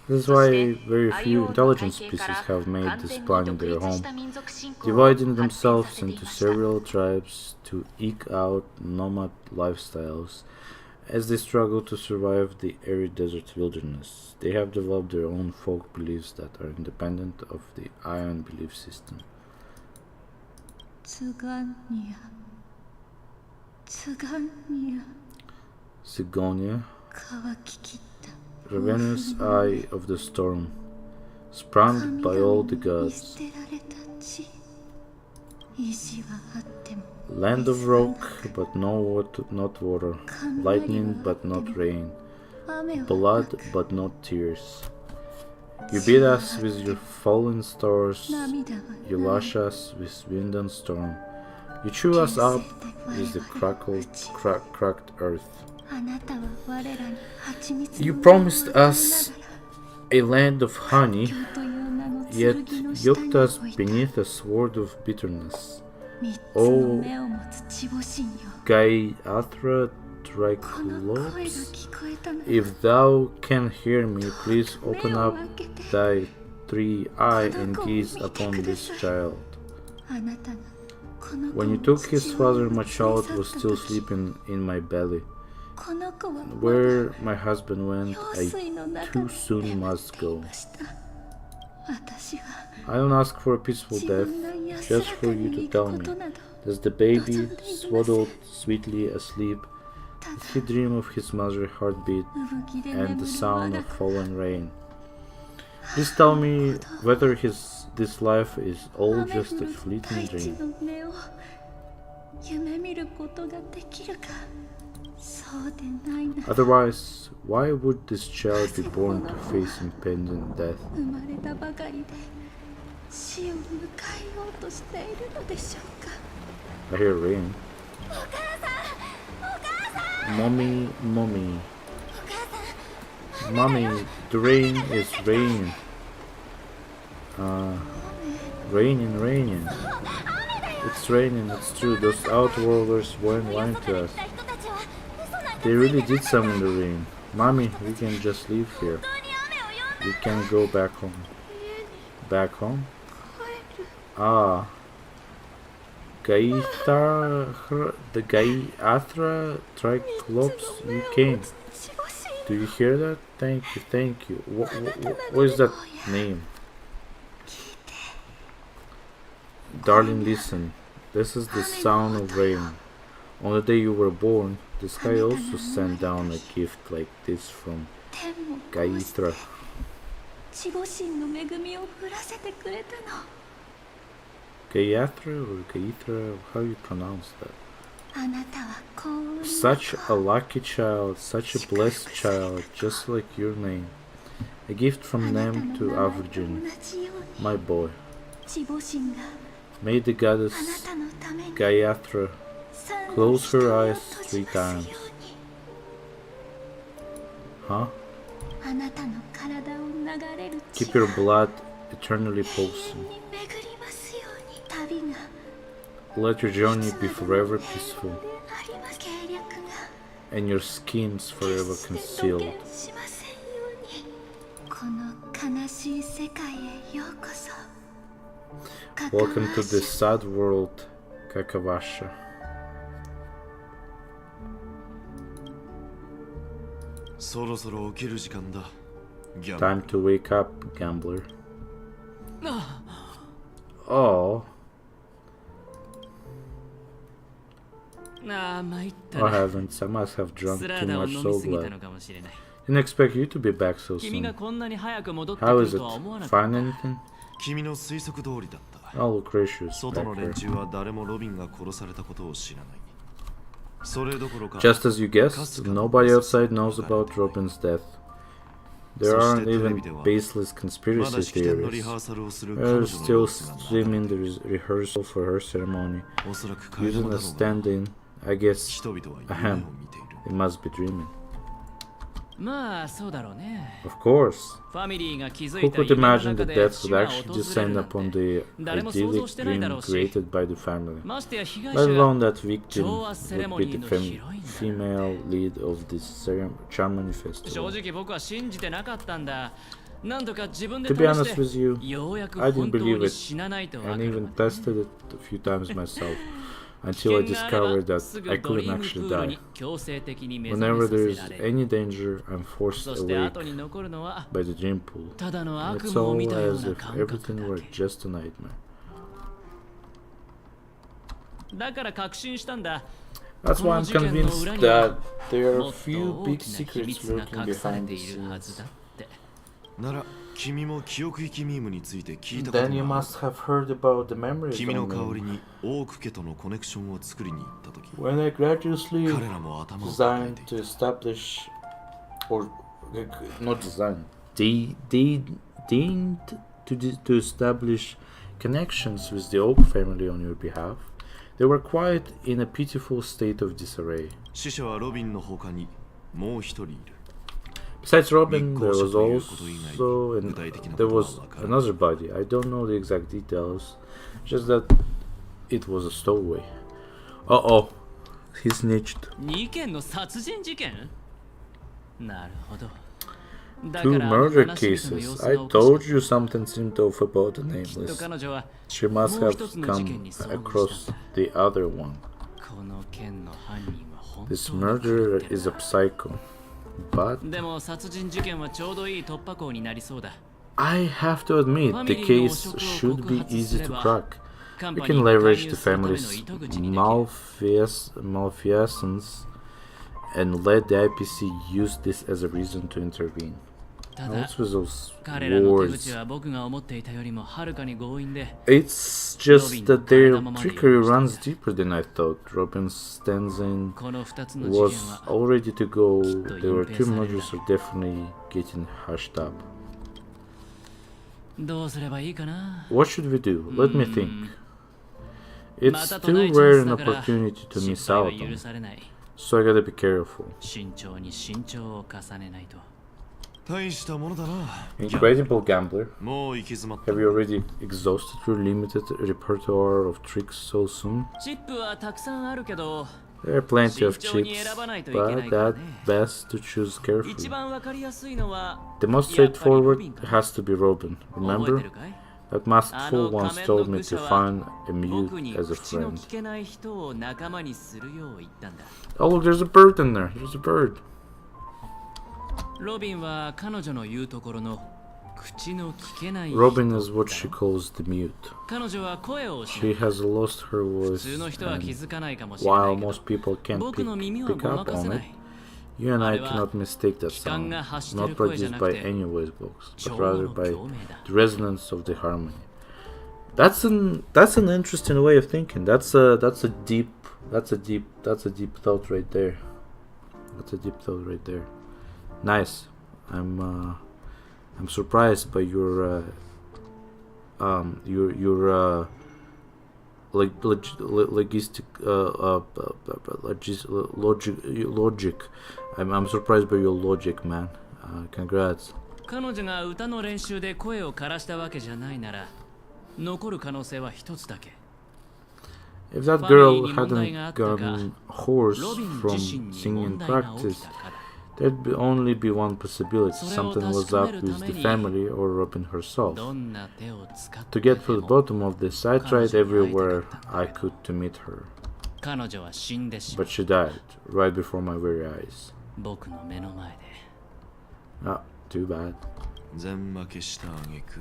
This is why very few intelligent species have made this planet their home, dividing themselves into several tribes to eke out nomad lifestyles. As they struggle to survive the arid desert wilderness, they have developed their own folk beliefs that are independent of the Ion belief system. Sigonia, ravenous eye of the storm, spurned by all the gods. Land of rock, but not water. Lightning, but not rain. Blood, but not tears. You beat us with your fallen stars. You lash us with wind and storm. You chew us up with the cracked earth. You promised us a land of honey, yet yoked us beneath a sword of bitterness. O Gaiathra Triclops, if thou can hear me, please open up thy three eye and gaze upon this child. When you took his father, my child was still sleeping in my belly. Where my husband went, I too soon must go. I don't ask for a peaceful death, just for you to tell me, does the baby, swaddled sweetly asleep, does he dream of his mother's heartbeat and the sound of falling rain? Please tell me whether this life is all just a fleeting dream. Otherwise, why would this child be born to face impending death? I hear rain. Mommy. Mommy, the rain is raining. Raining. It's raining, it's true. Those outworlders weren't lying to us. They really did summon the rain. Mommy, we can just leave here. We can go back home. Back home? Ah. The Gaiathra Triclops, you came. Do you hear that? Thank you. What is that name? Darling, listen. This is the sound of rain. On the day you were born, the sky also sent down a gift like this from Gaiathra. Gaiathra or Gaiathra, how you pronounce that? Such a lucky child, such a blessed child, just like your name. A gift from them to Avrigin, my boy. May the goddess Gaiathra close her eyes 3 times. Huh? Keep your blood eternally pulsing. Let your journey be forever peaceful, and your schemes forever concealed. Welcome to the sad world, Kakavasha. Time to wake up, gambler. Oh. ああ、参ったな。 I haven't. I must have drunk ス too ラーダを much 飲 so みすぎた glad. のかもしれない。 Didn't expect you to be back so 君が soon. こんなに早く戻ってく How る is とは思わ it? なかっ Find た。 anything? 君の推測通りだった Oh, Lucretius. 外 Back の連 here. 中は誰もロビンが殺されたことを知らないそれどころか Just as you guessed, nobody outside knows about Robin's death. There aren't even baseless まだ conspiracy 式典のリ theories. ハーサルをする彼 They're 女の still 様子が streaming the rehearsal for her ceremony. おそらく替え Using 玉 a だろうが stand-in, I guess 人々は Ahem. 夢を見ている they must be dreaming. まあ、そうだろうね。 Of course. ファミリーが築 Who いた could 夢の imagine 中 the で death 死 would が actually 訪れる descend なん upon て the 誰も想像 idyllic してないだろ dream うし、 created by the family? ましてや被害 Let 者が alone that victim 調和セレ would モ be ニー the のヒロインだ。 female lead of this ceremony 正 festival. 直僕は信じてなかったんだ。なんとか自分で To 試 be honest して with you, ようやく I 本 didn't 当 believe に it 死なないとわか and る even まで。 tested it a few times myself until I 危険があれ discovered ば that すぐ I ドリ couldn't ームプ actually ール die. に強制的に目覚め Whenever さ there せ is られる。 any danger, I'm そ forced して awake 後に残るのは by the dream pool. ただの And 悪 it's 夢を見 all たよう as な if 感覚 everything だ were け。 just a nightmare. だから確信したんだ。 That's こ why の I'm 事件の convinced 裏には that there も are っと few 大 big きな秘 secrets 密が lurking 隠され behind て the いるはず scenes. だって。なら君も記憶域ミームについて聞いたこと Then you がある must have heard about the memories 君の on 代わり them. にオーク家とのコネクションを作りに行った時 When I gradually 彼らも頭を抱え designed てい to た establish, or not design, they deigned to establish connections with the Oak family on your behalf. They were quite in a pitiful state of disarray. 死者はロビンの他にもう一人いる Besides Robin, there was there was another body. I don't know the exact details, just that it was a stowaway. Uh-oh, he snitched. 2件の殺人事件？なるほど。だ Two から murder 話し人の様 cases. 子 I がおかしい。 told you something seemed off about the きっと nameless. 彼女は She must もう have 一つの事件 come に遭遇したん across だ。 the other one. この件の犯人は本当に This 狂 murderer ってる is a psycho. But でも殺人事件はちょうどいい突破口になりそうだ。 I have to admit, the case should be easy to crack. We can leverage the family's malfeasance and let the IPC use this as a reason to intervene. ただ What's with those 彼らの手口 words? は僕が思っていたよりもはるかに強引で、 It's just that their trickery runs deeper than I thought. Robin's stanza この2つの事件 was は all ready to go. There were two murders are definitely getting hushed up. どうすればいいかな。 What should we do? Let me think. It's too rare an opportunity to miss 失敗 out は on, 許されない。 so I gotta be careful. 慎重に慎重を重ねないと。大したものだな Incredible gambler. もう行き詰まった Have you already exhausted your limited repertoire of tricks so soon? チップはたくさんあるけど、 There are plenty of 慎重に chips, 選ばないといけない but から that's ね。 best to choose 一 carefully. 番わかりやすいのは The most やっぱりロ straightforward ビンかな。 has to be Robin. 覚えて Remember? るかい？ That masterful once 仮面 told の me 愚者 to は find a 僕 mute に as a 口の friend. 聞けない人を仲間にするよう言ったんだ。 Oh look, there's a bird in there. There's a bird. ロビンは彼女の言うところの口の聞けない人 Robin is what she calls the mute. 彼女は声を失 She った。 has lost her 普 voice, 通の人は気 and づかないかもしれな while いけど、 most people can't 僕の耳は pick ごま up かせ on な it, い。 you and I あれは cannot mistake that 気管 sound, が発してる not 声じゃ produced なく by て any voice box, 調 but 和 rather の by 共鳴だ。 the resonance of the harmony. That's an interesting way of thinking. That's a deep thought right there. That's a deep thought right there. Nice. I'm surprised by your logic. I'm surprised by your logic, man. Congrats. 彼女が歌の練習で声を枯らしたわけじゃないなら、残る可能性は一つだけ。 If that girl hadn't gone hoarse from singing in practice, there'd only be one possibility. Something was up with the family or Robin herself. どんな手を使っ To て get to で the も bottom of this, I tried everywhere I could to meet her. 彼女は死んでしま But う。 she died, right before my very eyes. 僕の目の前で。 Ah, too bad. 全負けした挙句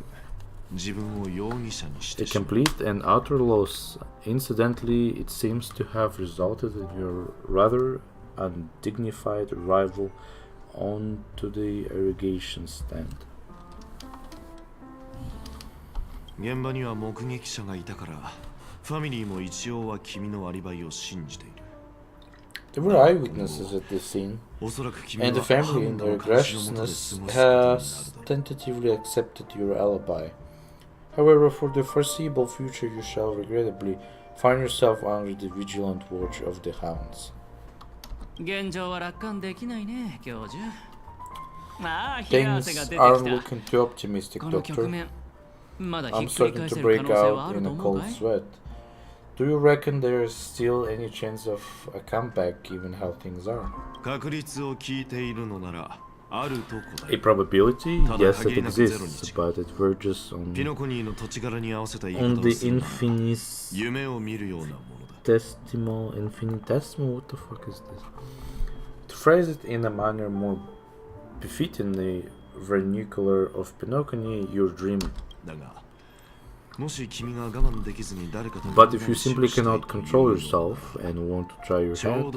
A complete and utter loss. Incidentally, it seems to have resulted in your rather undignified arrival onto the irrigation stand. 現場には目撃者がいたから、ファミリーも一応は君のアリバイを信じている。 There were eyewitnesses at this scene, and the family, in their graciousness, has tentatively accepted your alibi. However, for the foreseeable future, you shall regrettably find yourself under the vigilant watch of the hounds. 現状は楽観できないね、教授。まあ、 Things aren't looking too optimistic, Doctor. I'm starting to break out in a cold sweat. Do you reckon there is still any chance of a comeback given how things are? A probability? Yes, it exists, but it verges on the infinitesimal, what the fuck is this? To phrase it in a manner more befitting the vernacular of Penacony, you're dreaming. But if you simply cannot control yourself and want to try your hand,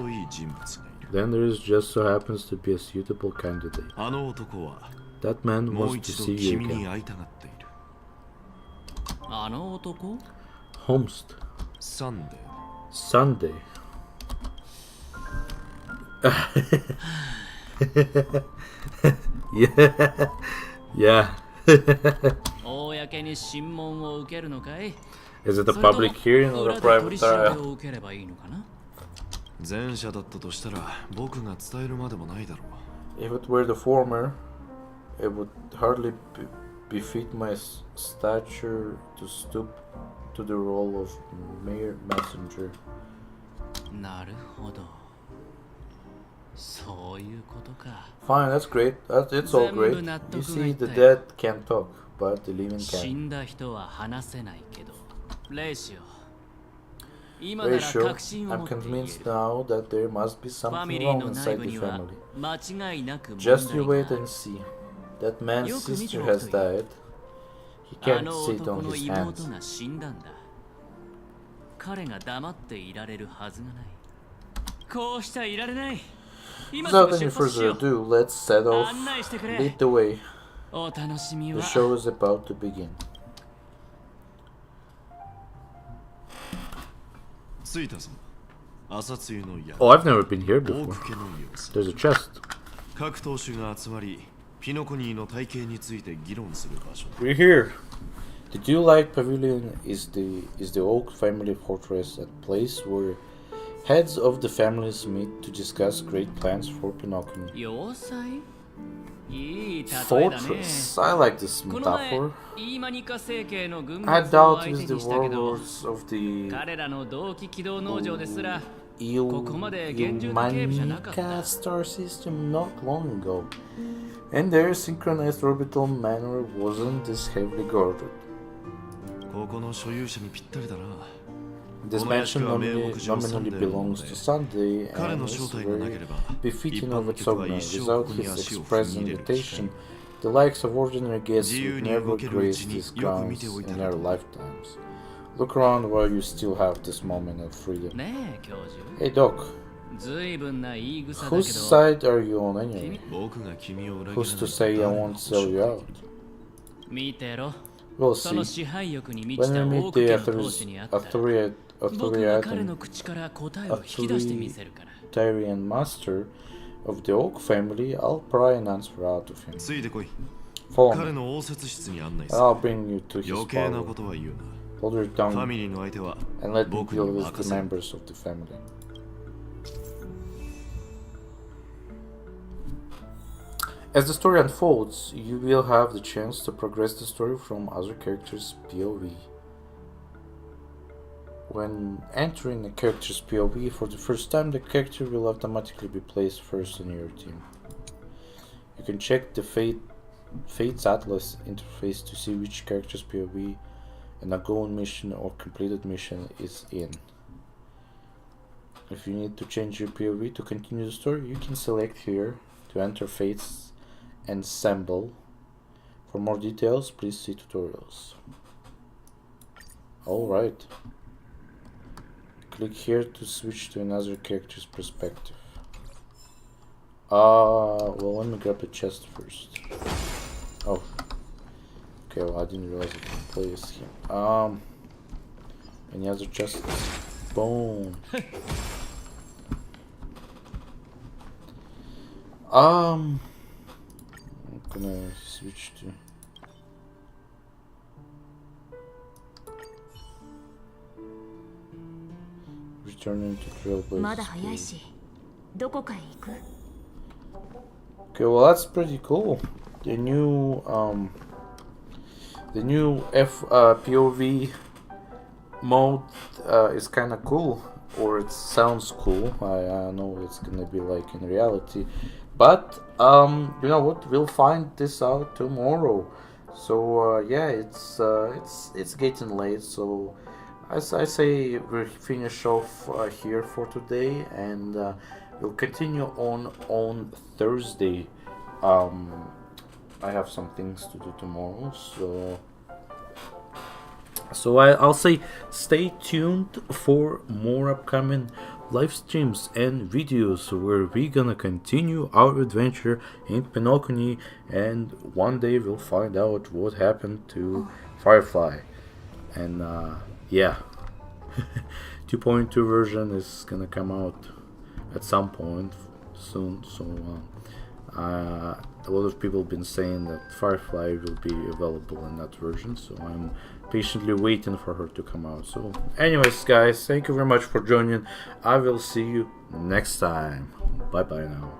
then there is just so happens to be a suitable candidate. That man wants to see you again. Homest. Sunday. Yeah. Yeah. Is it a public hearing or a private trial? If it were the former, it would hardly befit my stature to stoop to the role of mere messenger. Fine, that's great. It's all great. You see, the dead can't talk, but the living can. Ratio, I'm convinced now that there must be something wrong inside the family. Just you wait and see. That man's sister has died. He can't sit on his hands. Without any further ado, let's set off. Lead the way. The show is about to begin. Oh, I've never been here before. There's a chest. We're here. The dew-like pavilion is the Oak family fortress, a place where heads of the families meet to discuss great plans for Penacony. Fortress. I like this metaphor. I doubt with the warlords of the Ilmanica star system not long ago, and their synchronized orbital manner wasn't this heavily guarded. This mansion nominally belongs to Sunday and is very befitting of its owner. Without his express invitation, the likes of ordinary guests would never grace these grounds in their lifetimes. Look around while you still have this moment of freedom. Hey Doc, whose side are you on anyway? Who's to say I won't sell you out? We'll see. When we meet the authoritarian master of the Oak family, I'll pry an answer out of him. Follow me, and I'll bring you to his parlor. Hold your tongue, and let me deal with the members of the family. As the story unfolds, you will have the chance to progress the story from other characters' POV. When entering a character's POV for the first time, the character will automatically be placed first on your team. You can check the Fates Atlas interface to see which character's POV an ongoing mission or completed mission is in. If you need to change your POV to continue the story, you can select here to enter Fates Ensemble For more details, please see tutorials. Alright. Click here to switch to another character's perspective. Well, let me grab the chest first. Oh. Okay, well, I didn't realize I can play as him. Any other chests? Boom. I'm gonna switch to returning to Trailblazer. まだ早いし、どこかへ行く？ Okay, well that's pretty cool. The new POV mode is kind of cool, or it sounds cool. I know it's gonna be like in reality, but you know what? We'll find this out tomorrow. So yeah, it's getting late. So as I say, we finish off here for today, and we'll continue on Thursday. I have some things to do tomorrow, so I'll say stay tuned for more upcoming live streams and videos where we're gonna continue our adventure in Penacony, and one day we'll find out what happened to Firefly. And yeah, 2.2 version is gonna come out at some point soon, so a lot of people have been saying that Firefly will be available in that version, so I'm patiently waiting for her to come out. So anyways guys, thank you very much for joining. I will see you next time. Bye bye now.